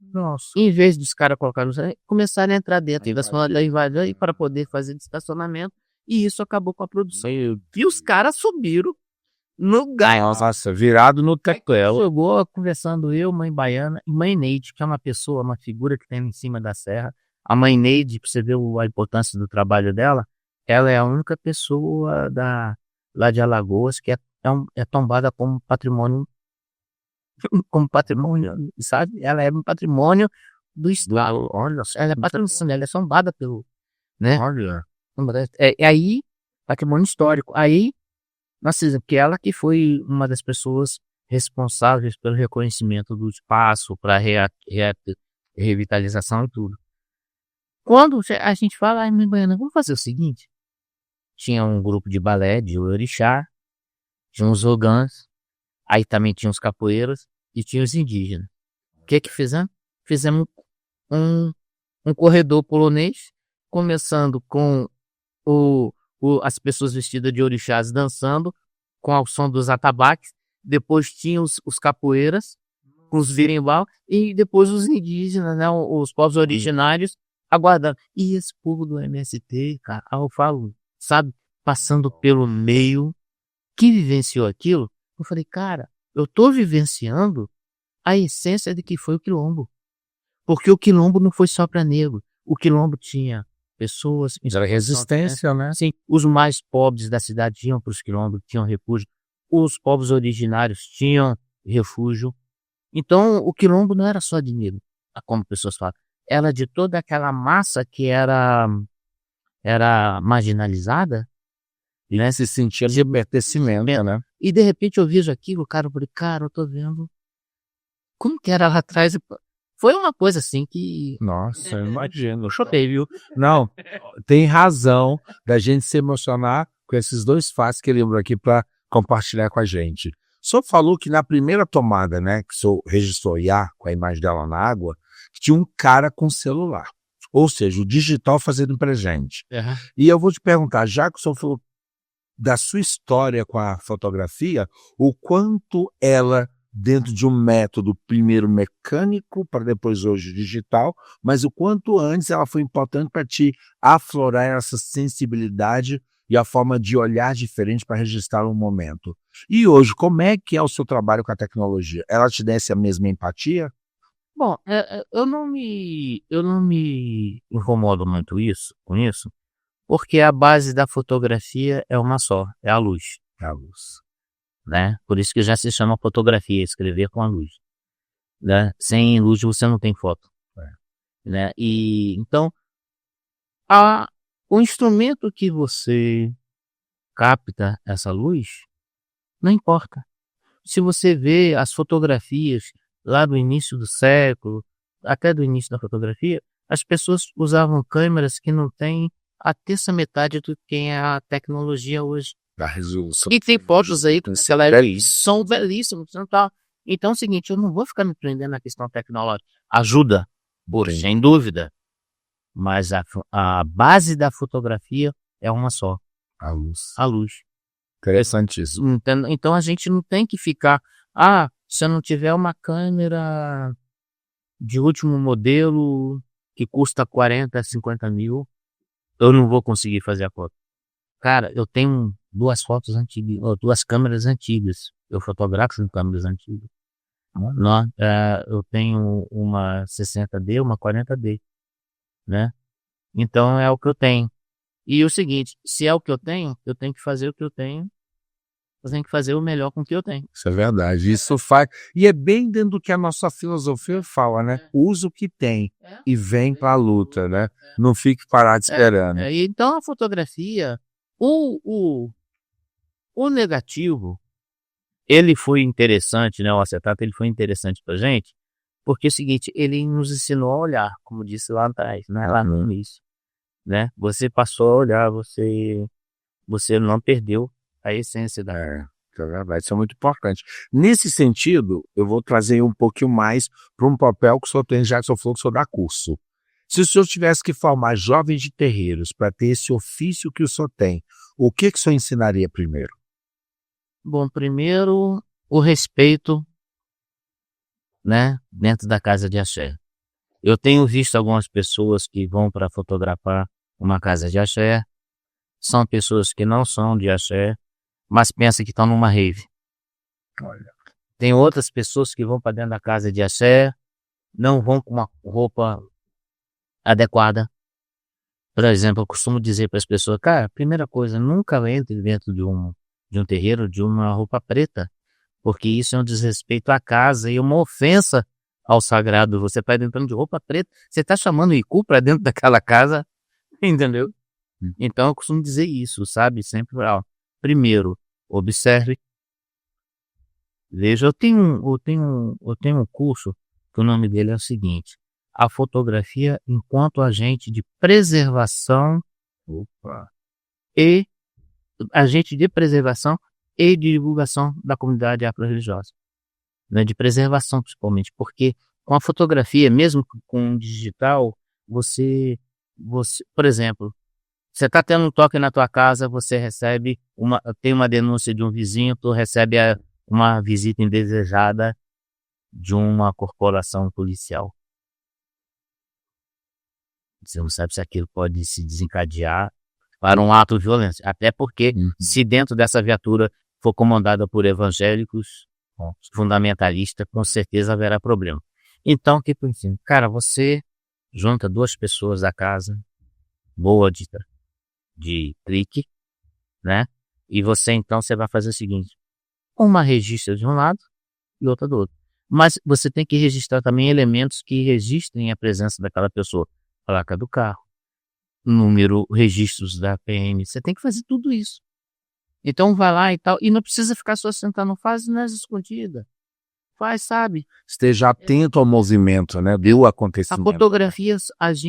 Nossa. Em vez dos caras colocarem, começaram a entrar dentro das invasões para poder fazer estacionamento, e isso acabou com a produção. E os caras subiram no ganho. Nossa, virado no teclado. Chegou conversando eu, mãe Baiana, e mãe Neide, que é uma pessoa, uma figura que tem em cima da serra. A mãe Neide, para você ver a importância do trabalho dela, ela é a única pessoa lá de Alagoas que é tombada como patrimônio, sabe? Ela é um patrimônio do Estado. Olha, ela é patrimônio, ela é tombada pelo, né? Olha. Aí, patrimônio histórico. Aí, nossa, que ela que foi uma das pessoas responsáveis pelo reconhecimento do espaço para revitalização e tudo. Quando a gente fala, mãe Baiana, vamos fazer o seguinte: tinha um grupo de balé de orixá, tinha uns ogãs, aí também tinha os capoeiras e tinha os indígenas. O que fizemos? Fizemos um corredor polonês, começando com as pessoas vestidas de orixás dançando com o som dos atabaques, depois tinha os capoeiras com os berimbau e depois os indígenas, né, os povos originários aguardando. E esse povo do MST, cara, eu falo, sabe, passando pelo meio, que vivenciou aquilo, eu falei, cara, eu tô vivenciando a essência de que foi o quilombo. Porque o quilombo não foi só para negro. O quilombo tinha pessoas... Era resistência, né? Sim, os mais pobres da cidade iam para os quilombos, tinham refúgio. Os povos originários tinham refúgio. Então, o quilombo não era só de negro, como pessoas falam. Era de toda aquela massa que era marginalizada, né? Se sentia de pertencimento, né? E de repente eu vejo aquilo, cara, eu falei, cara, eu tô vendo como que era lá atrás. Foi uma coisa assim que... Nossa, eu imagino. Eu chorei, viu? Não, tem razão da gente se emocionar com esses dois fatos que ele lembrou aqui para compartilhar com a gente. O senhor falou que na primeira tomada, né, que o senhor registrou IA com a imagem dela na água, tinha um cara com celular. Ou seja, o digital fazendo presente. Uhum. E eu vou te perguntar, já que o senhor falou da sua história com a fotografia, o quanto ela, dentro de um método primeiro mecânico, para depois hoje digital, mas o quanto antes ela foi importante para te aflorar essa sensibilidade e a forma de olhar diferente para registrar um momento. E hoje, como é que é o seu trabalho com a tecnologia? Ela te dá essa mesma empatia? Bom, eu não me incomodo muito com isso, porque a base da fotografia é uma só, é a luz. É a luz. Né? Por isso que já se chama fotografia, escrever com a luz. Né? Sem luz você não tem foto. Né? E então, o instrumento que você capta essa luz, não importa. Se você vê as fotografias lá do início do século, até do início da fotografia, as pessoas usavam câmeras que não têm a terça metade do que é a tecnologia hoje. Da resolução. E tem fotos aí que são belíssimos. Então é o seguinte, eu não vou ficar me prendendo na questão tecnológica. Ajuda, sem dúvida. Mas a base da fotografia é uma só. A luz. A luz. Interessante isso. Então a gente não tem que ficar... se eu não tiver uma câmera de último modelo que custa 40, 50 mil, eu não vou conseguir fazer a foto. Cara, eu tenho duas fotos antigas, duas câmeras antigas. Eu fotografo com câmeras antigas. Eu tenho uma 60D, uma 40D, né? Então é o que eu tenho. E o seguinte, se é o que eu tenho que fazer o que eu tenho. Eu tenho que fazer o melhor com o que eu tenho. Isso é verdade. Isso faz. E é bem dentro do que a nossa filosofia fala, né? Usa o que tem e vem para a luta, né? Não fique parado esperando. Então a fotografia, o negativo, ele foi interessante, né? O acetato, ele foi interessante pra gente, porque é o seguinte, ele nos ensinou a olhar, como disse lá atrás, né? Lá no início, né? Você passou a olhar, você não perdeu a essência da... É verdade, isso é muito importante. Nesse sentido, eu vou trazer um pouquinho mais para um papel que o senhor tem, já que o senhor falou que o senhor dá curso. Se o senhor tivesse que formar jovens de terreiros para ter esse ofício que o senhor tem, o que o senhor ensinaria primeiro? Bom, primeiro, o respeito, né, dentro da casa de axé. Eu tenho visto algumas pessoas que vão para fotografar uma casa de axé, são pessoas que não são de axé, mas pensam que estão numa rave. Olha. Tem outras pessoas que vão para dentro da casa de axé, não vão com uma roupa adequada. Por exemplo, eu costumo dizer para as pessoas, cara, primeira coisa, nunca entre dentro de um terreiro de uma roupa preta, porque isso é um desrespeito à casa e uma ofensa ao sagrado. Você está entrando de roupa preta, você está chamando o Iku para dentro daquela casa, entendeu? Então eu costumo dizer isso, sabe? Sempre, primeiro, observe. Veja, eu tenho um curso que o nome dele é o seguinte: a fotografia enquanto agente de preservação e divulgação da comunidade afro-religiosa, né? De preservação principalmente, porque com a fotografia, mesmo com o digital, você, por exemplo, você está tendo um toque na tua casa, você tem uma denúncia de um vizinho, tu recebe uma visita indesejada de uma corporação policial. Você não sabe se aquilo pode se desencadear para um ato de violência. Até porque, se dentro dessa viatura for comandada por evangélicos, fundamentalistas, com certeza haverá problema. Então, o que eu ensino? Cara, você junta 2 pessoas da casa, boa de clique, né? E você vai fazer o seguinte: uma registra de um lado e outra do outro. Mas você tem que registrar também elementos que registrem a presença daquela pessoa. Placa do carro, registros da PM. Você tem que fazer tudo isso. Então vai lá e tal. E não precisa ficar só sentando, faz nas escondidas. Faz, sabe? Esteja atento ao movimento, né? Do A acontecimento. fotografia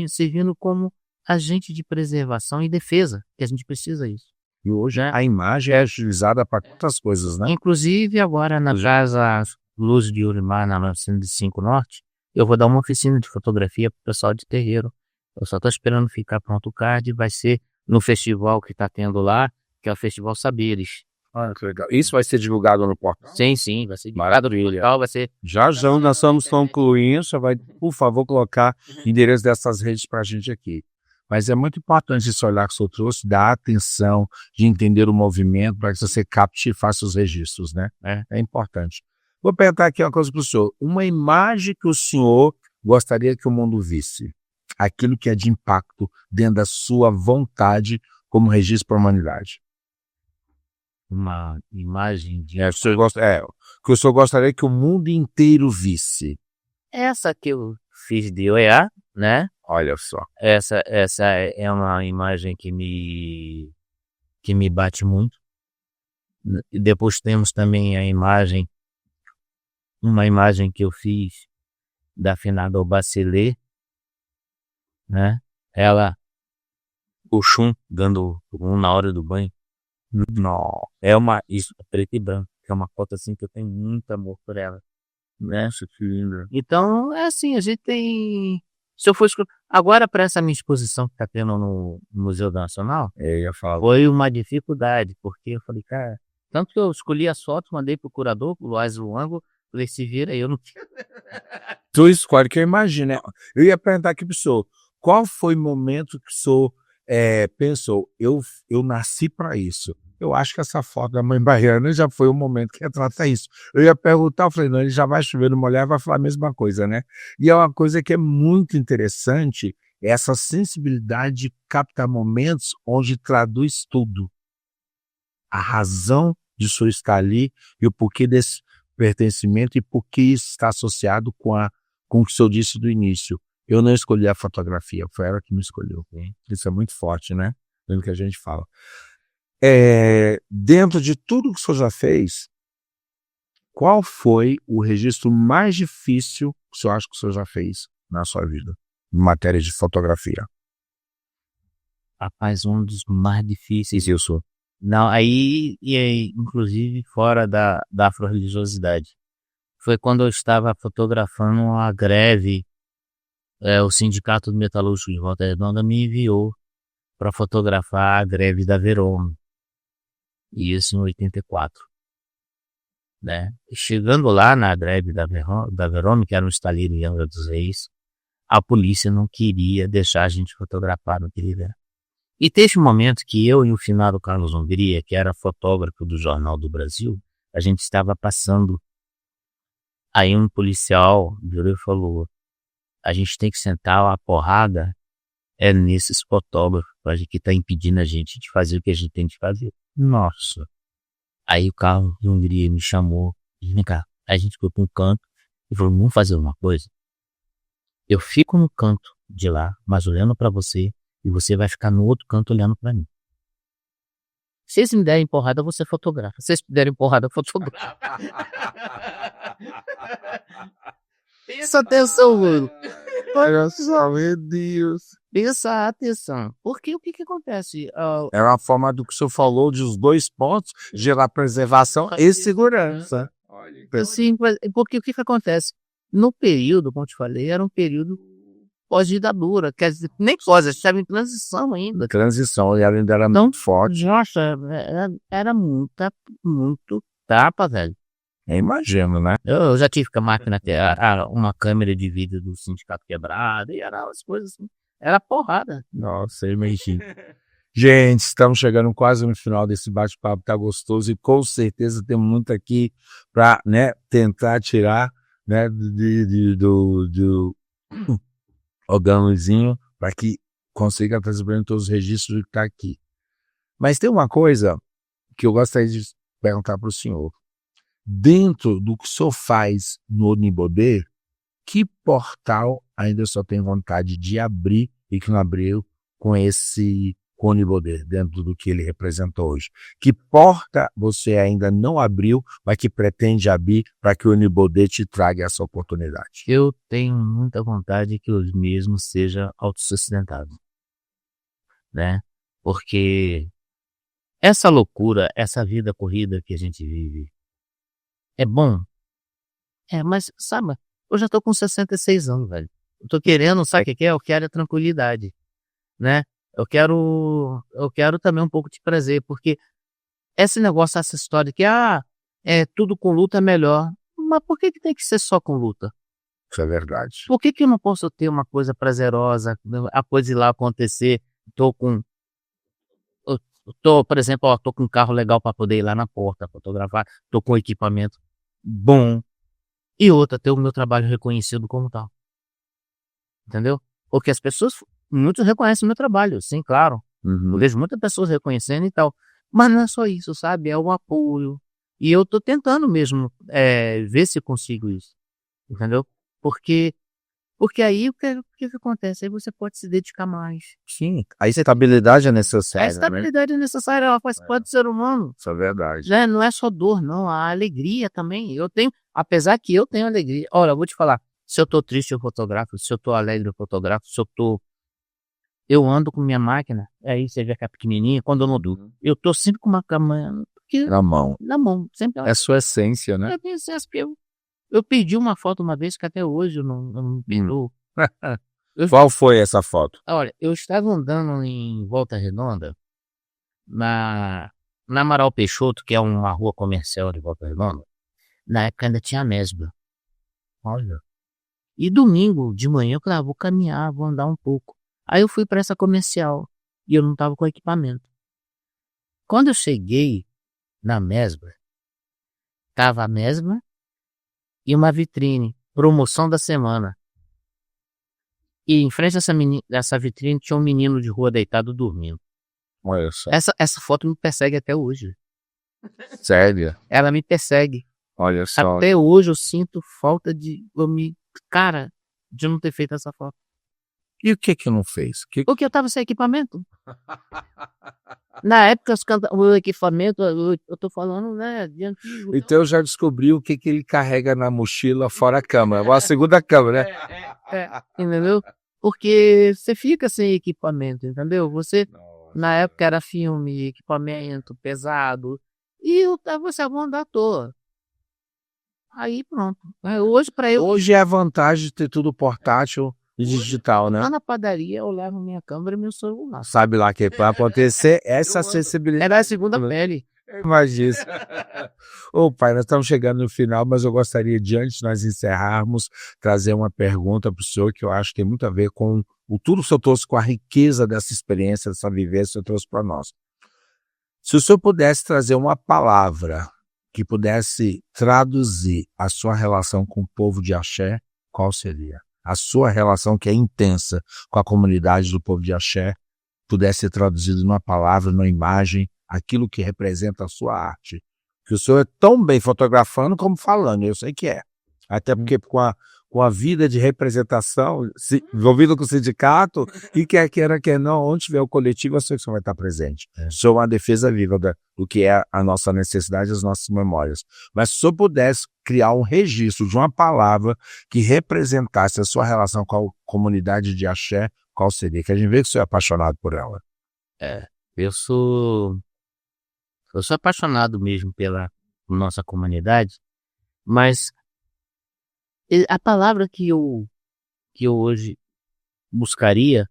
servindo como agente de preservação e defesa, que a gente precisa disso. E hoje a imagem é utilizada para tantas coisas, né? Inclusive, agora na casa Luz de Urimar, na 905 Norte, eu vou dar uma oficina de fotografia para o pessoal de terreiro. Eu só estou esperando ficar pronto o card. Vai ser no festival que está tendo lá, que é o Festival Saberes. Olha que legal. Isso vai ser divulgado no portal? Sim, vai ser divulgado no portal. Vai ser... Já nós estamos concluindo. Você vai, por favor, colocar endereço dessas redes para a gente aqui. Mas é muito importante esse olhar que o senhor trouxe, dar atenção, de entender o movimento, para que você capte e faça os registros, né? É importante. Vou perguntar aqui uma coisa para o senhor. Uma imagem que o senhor gostaria que o mundo visse. Aquilo que é de impacto dentro da sua vontade como registro para a humanidade. Uma imagem de... que o senhor gostaria que o mundo inteiro visse. Essa que eu fiz de Oiá, né? Olha só. Essa é uma imagem que me bate muito. E depois temos também uma imagem que eu fiz da finada Obacilê, né? Ela, o Xum, dando na hora do banho. Não, isso, preto e branco, que é uma foto assim que eu tenho muito amor por ela. Nossa, que linda. Então, é assim, a gente tem... Se eu for agora, para essa minha exposição que está tendo no Museu Nacional, foi uma dificuldade, porque eu falei, cara, tanto que eu escolhi as fotos, mandei pro curador, pro Lois Luango, falei, se vira, eu não tinha. Tu escolhe que eu imagino, né? Eu ia perguntar aqui pro senhor, qual foi o momento que o senhor pensou, eu nasci para isso? Eu acho que essa foto da mãe baiana já foi o momento que retrata isso. Eu ia perguntar, eu falei, não, ele já vai chover no molhar, vai falar a mesma coisa, né? E é uma coisa que é muito interessante, essa sensibilidade de captar momentos onde traduz tudo. A razão de o senhor estar ali e o porquê desse pertencimento e por que isso está associado com o que o senhor disse do início. Eu não escolhi a fotografia, foi ela que me escolheu. Isso é muito forte, né? Pelo que a gente fala. Dentro de tudo que o senhor já fez, qual foi o registro mais difícil que o senhor acha que o senhor já fez na sua vida, em matéria de fotografia? Rapaz, um dos mais difíceis, eu sou. Não, aí, inclusive fora da afro-religiosidade. Foi quando eu estava fotografando a greve o Sindicato do Metalúrgico de Volta Redonda me enviou para fotografar a greve da Verome. E isso em 84. Né? Chegando lá na greve da Verome, que era um estaleiro em Angra dos Reis, a polícia não queria deixar a gente fotografar, não queria ver. E teve um momento que eu e o finado Carlos Hungria, que era fotógrafo do Jornal do Brasil, a gente estava passando. Aí um policial virou e falou: a gente tem que sentar a porrada nesses fotógrafos que tá impedindo a gente de fazer o que a gente tem de fazer. Nossa. Aí o Carlos Hungria me chamou, e vem cá, a gente foi para um canto e falou: vamos fazer uma coisa? Eu fico no canto de lá, mas olhando para você, e você vai ficar no outro canto olhando para mim. Se eles me derem porrada, você fotografa. Se eles me derem porrada, eu fotografo. Presta atenção, mano. Olha só, meu Deus. Presta atenção. Porque o que acontece? É uma forma do que o senhor falou de os dois pontos, gerar preservação e segurança. Assim, porque o que acontece? No período, como eu te falei, era um período pós-ditadura, quer dizer, nem pós, estava em transição ainda. Transição, e ela ainda era muito forte. Nossa, era muito tapa, velho. Eu imagino, né? Eu já tive com a máquina, uma câmera de vídeo do sindicato quebrada, e era as coisas assim. Era porrada. Nossa, eu imagino. Gente, estamos chegando quase no final desse bate-papo, tá gostoso, e com certeza temos muito aqui para, né, tentar tirar, né, do organozinho para que consiga trazer todos os registros que está aqui. Mas tem uma coisa que eu gostaria de perguntar para o senhor. Dentro do que o senhor faz no Onibodê, que portal ainda só tem vontade de abrir e que não abriu com esse Onibodê, dentro do que ele representa hoje? Que porta você ainda não abriu, mas que pretende abrir para que o Onibodê te traga essa oportunidade? Eu tenho muita vontade que o mesmo seja autossustentável, né? Porque essa loucura, essa vida corrida que a gente vive, é bom? Mas sabe, eu já tô com 66 anos, velho. Eu tô querendo, sabe o que é? Eu quero a tranquilidade, né? Eu quero também um pouco de prazer, porque esse negócio, essa história que, tudo com luta é melhor. Mas por que tem que ser só com luta? Isso é verdade. Por que eu não posso ter uma coisa prazerosa, a coisa ir lá acontecer? Por exemplo, tô com um carro legal para poder ir lá na porta fotografar, tô com equipamento bom. E outra, ter o meu trabalho reconhecido como tal. Entendeu? Porque as pessoas, muitos reconhecem o meu trabalho, sim, claro. Eu vejo muitas pessoas reconhecendo e tal. Mas não é só isso, sabe? É o apoio. E eu tô tentando mesmo ver se consigo isso. Entendeu? Porque aí o que acontece? Aí você pode se dedicar mais. Sim, a estabilidade é necessária. A estabilidade é necessária, ela faz parte do ser humano. Isso é verdade. Né? Não é só dor, não. A alegria também. Apesar que eu tenho alegria. Olha, eu vou te falar. Se eu tô triste, eu fotografo. Se eu tô alegre, eu fotografo. Eu ando com minha máquina. Aí você vê que é pequenininha. Quando eu não durmo, eu tô sempre com uma câmera na mão. Na mão. Sempre. É a sua essência, né? É a minha essência. Eu perdi uma foto uma vez que até hoje eu não perdoo. Qual foi essa foto? Olha, eu estava andando em Volta Redonda, na Amaral Peixoto, que é uma rua comercial de Volta Redonda. Na época ainda tinha a Mesbla. Olha. E domingo de manhã eu falei, vou caminhar, vou andar um pouco. Aí eu fui para essa comercial e eu não estava com equipamento. Quando eu cheguei na Mesbla, tava a Mesbla e uma vitrine, promoção da semana. E em frente a essa vitrine tinha um menino de rua deitado dormindo. Olha só. Essa foto me persegue até hoje. Sério? Ela me persegue. Olha só. Até hoje eu sinto falta de não ter feito essa foto. E o que não fez? Porque eu tava sem equipamento. Na época, o equipamento, eu tô falando, né, de antigo. Então eu já descobri o que ele carrega na mochila fora a câmera. A segunda câmera, né? Entendeu? Porque você fica sem equipamento, entendeu? Você, na época, era filme, equipamento pesado, e você vai andar à toa. Aí pronto. Hoje, para eu. Hoje é a vantagem de ter tudo portátil. digital, né? Lá na padaria eu levo minha câmera e meu celular. Sabe lá que vai acontecer essa acessibilidade. É da segunda pele. Imagina. Ô pai, nós estamos chegando no final, mas eu gostaria de, antes de nós encerrarmos, trazer uma pergunta para o senhor que eu acho que tem muito a ver com o tudo que o senhor trouxe, com a riqueza dessa experiência, dessa vivência que o senhor trouxe para nós. Se o senhor pudesse trazer uma palavra que pudesse traduzir a sua relação com o povo de Axé, qual seria? A sua relação, que é intensa com a comunidade do povo de Axé, pudesse ser traduzido numa palavra, numa imagem, aquilo que representa a sua arte. Que o senhor é tão bem fotografando como falando, eu sei que é. Até porque com a vida de representação, envolvido com o sindicato, e quer queira, quer não, onde tiver o coletivo, eu sei que o senhor vai estar presente. O senhor é uma defesa viva do que é a nossa necessidade, as nossas memórias. Mas se o senhor pudesse criar um registro de uma palavra que representasse a sua relação com a comunidade de Axé, qual seria? Que a gente vê que o senhor é apaixonado por ela. Eu sou apaixonado mesmo pela nossa comunidade, mas a palavra que eu hoje buscaria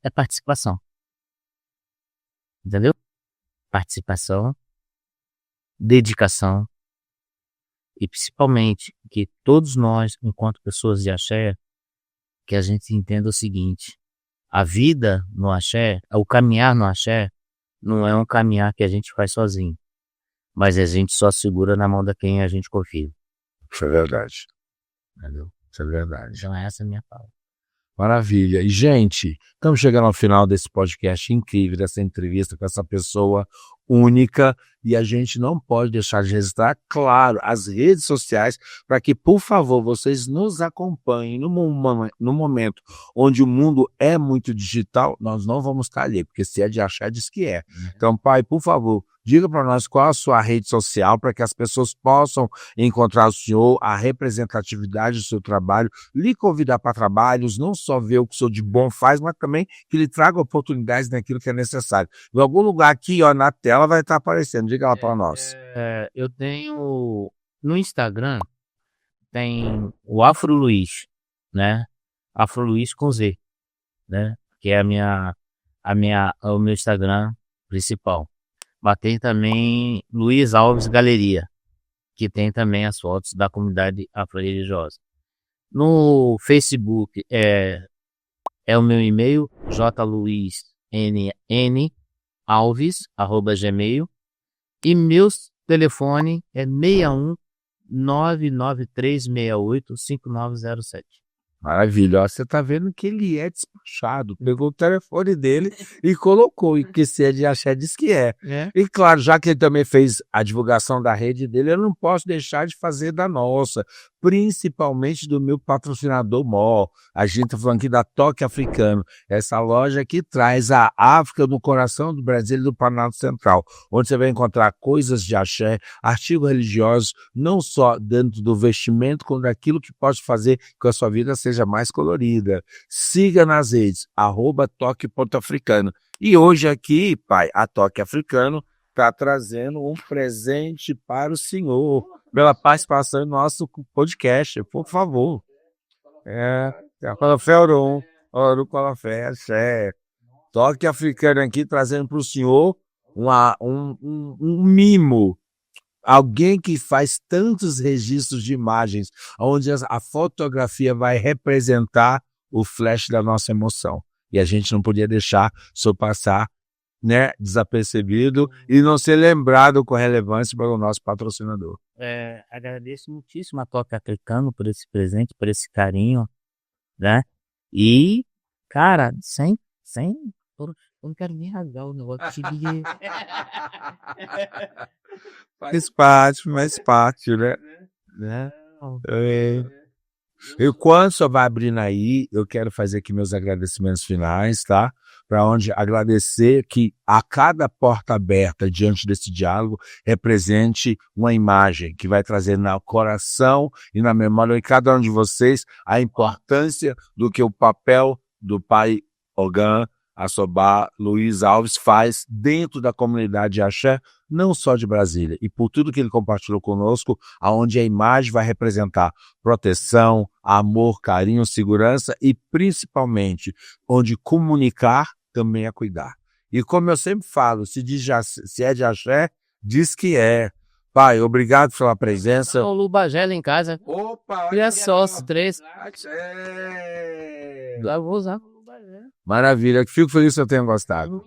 é participação. Entendeu? Participação, dedicação e principalmente que todos nós, enquanto pessoas de Axé, que a gente entenda o seguinte: a vida no Axé, o caminhar no Axé, não é um caminhar que a gente faz sozinho, mas a gente só segura na mão de quem a gente confia. Isso é verdade. Entendeu? Isso é verdade. Então essa é a minha palavra. Maravilha. E, gente, estamos chegando ao final desse podcast incrível, dessa entrevista com essa pessoa única, e a gente não pode deixar de registrar, claro, as redes sociais, para que, por favor, vocês nos acompanhem no momento onde o mundo é muito digital. Nós não vamos estar ali, porque se é de Axé, diz que é. Então, pai, por favor, diga para nós qual a sua rede social, para que as pessoas possam encontrar o senhor, a representatividade do seu trabalho, lhe convidar para trabalhos, não só ver o que o senhor de bom faz, mas também que lhe traga oportunidades naquilo que é necessário. Em algum lugar aqui, ó, na tela vai estar aparecendo. Diga lá para nós. Eu tenho no Instagram, tem o Afro Luiz, né? Afro Luiz com Z, né? Que é o meu Instagram principal. Mas tem também Luiz Alves Galeria, que tem também as fotos da comunidade afro-religiosa. No Facebook é o meu e-mail, jluiznalves@gmail, e meu telefone é 61 993685907. Maravilha. Ó, você está vendo que ele é despachado. Pegou o telefone dele e colocou. E que se é de Axé, diz que é. E claro, já que ele também fez a divulgação da rede dele, eu não posso deixar de fazer da nossa, principalmente do meu patrocinador maior. A gente está falando aqui da Toque Africano, essa loja que traz a África no coração do Brasil e do Planalto Central, onde você vai encontrar coisas de Axé, artigos religiosos, não só dentro do vestimento, como daquilo que pode fazer com que a sua vida seja mais colorida. Siga nas redes, @toque.africano. E hoje aqui, pai, a Toque Africano está trazendo um presente para o senhor, pela participação no nosso podcast, por favor. Colafé Ouro Colafé, Axé. Toque Africano aqui trazendo para o senhor um mimo. Alguém que faz tantos registros de imagens, onde a fotografia vai representar o flash da nossa emoção. E a gente não podia deixar isso passar, né, desapercebido e não ser lembrado com relevância pelo nosso patrocinador. Agradeço muitíssimo a Toque Africano por esse presente, por esse carinho, né? E, cara, eu não quero nem rasgar o negócio de... Faz parte, né? E quando só vai abrindo aí, eu quero fazer aqui meus agradecimentos finais, tá? Para onde agradecer que a cada porta aberta diante desse diálogo represente uma imagem que vai trazer no coração e na memória de cada um de vocês a importância do que o papel do pai Ogan, a Sobá Luiz Alves faz dentro da comunidade de axé, não só de Brasília, e por tudo que ele compartilhou conosco, aonde a imagem vai representar proteção, amor, carinho, segurança e principalmente onde comunicar também é cuidar. E como eu sempre falo, se é de axé, diz que é. Pai, obrigado pela presença. O Lubagé lá em casa. Opa, Olha só, os 3. axé. Vou usar o Lubagé. Maravilha, fico feliz que eu tenha gostado.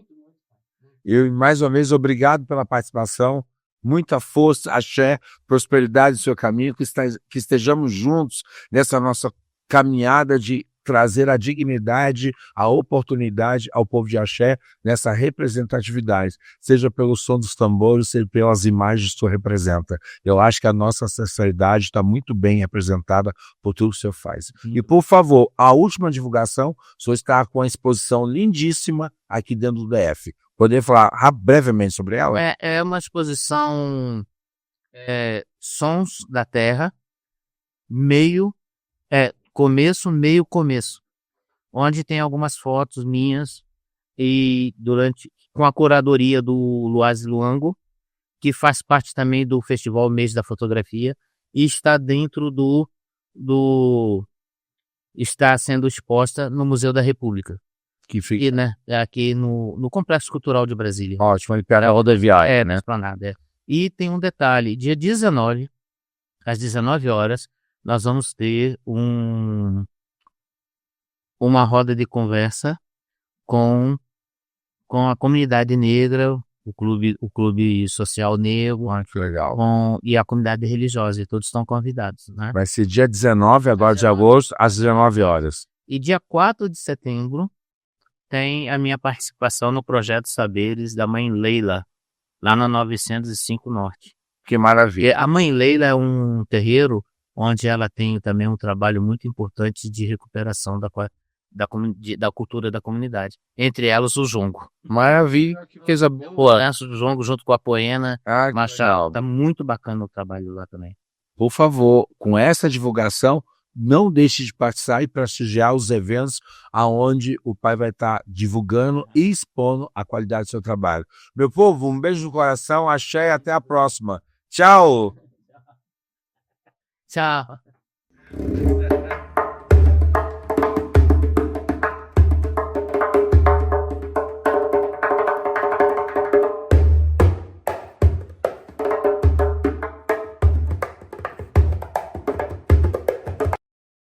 E mais uma vez, obrigado pela participação. Muita força, axé, prosperidade no seu caminho, que estejamos juntos nessa nossa caminhada de trazer a dignidade, a oportunidade ao povo de axé nessa representatividade, seja pelo som dos tambores, seja pelas imagens que o senhor representa. Eu acho que a nossa ancestralidade está muito bem representada por tudo que o senhor faz. E, por favor, a última divulgação, o senhor está com uma exposição lindíssima aqui dentro do DF. Poder falar brevemente sobre ela? É uma exposição Sons da Terra, começo, meio, começo, onde tem algumas fotos minhas e com a curadoria do Luaz Luango, que faz parte também do Festival Mês da Fotografia e está dentro está sendo exposta no Museu da República. Que fica E, né, aqui no Complexo Cultural de Brasília. ótimo, ele pega a rodoviária, né? Esplanada, E tem um detalhe, dia 19, às 19 horas, nós vamos ter uma roda de conversa com a comunidade negra, o clube social negro, Que legal. e a comunidade religiosa, e todos estão convidados, né? Vai ser dia 19, agora de agosto, às 19 horas. E dia 4 de setembro tem a minha participação no Projeto Saberes da Mãe Leila, lá na 905 Norte. Que maravilha. A Mãe Leila é um terreiro onde ela tem também um trabalho muito importante de recuperação da cultura da comunidade. Entre elas, o jongo. Maravilha. Que coisa boa. O jongo junto com a poena. Ah, Machado. Tá muito bacana o trabalho lá também. Por favor, com essa divulgação, não deixe de participar e prestigiar os eventos aonde o pai vai estar divulgando e expondo a qualidade do seu trabalho. Meu povo, um beijo no coração, axé e até a próxima. Tchau! Tchau.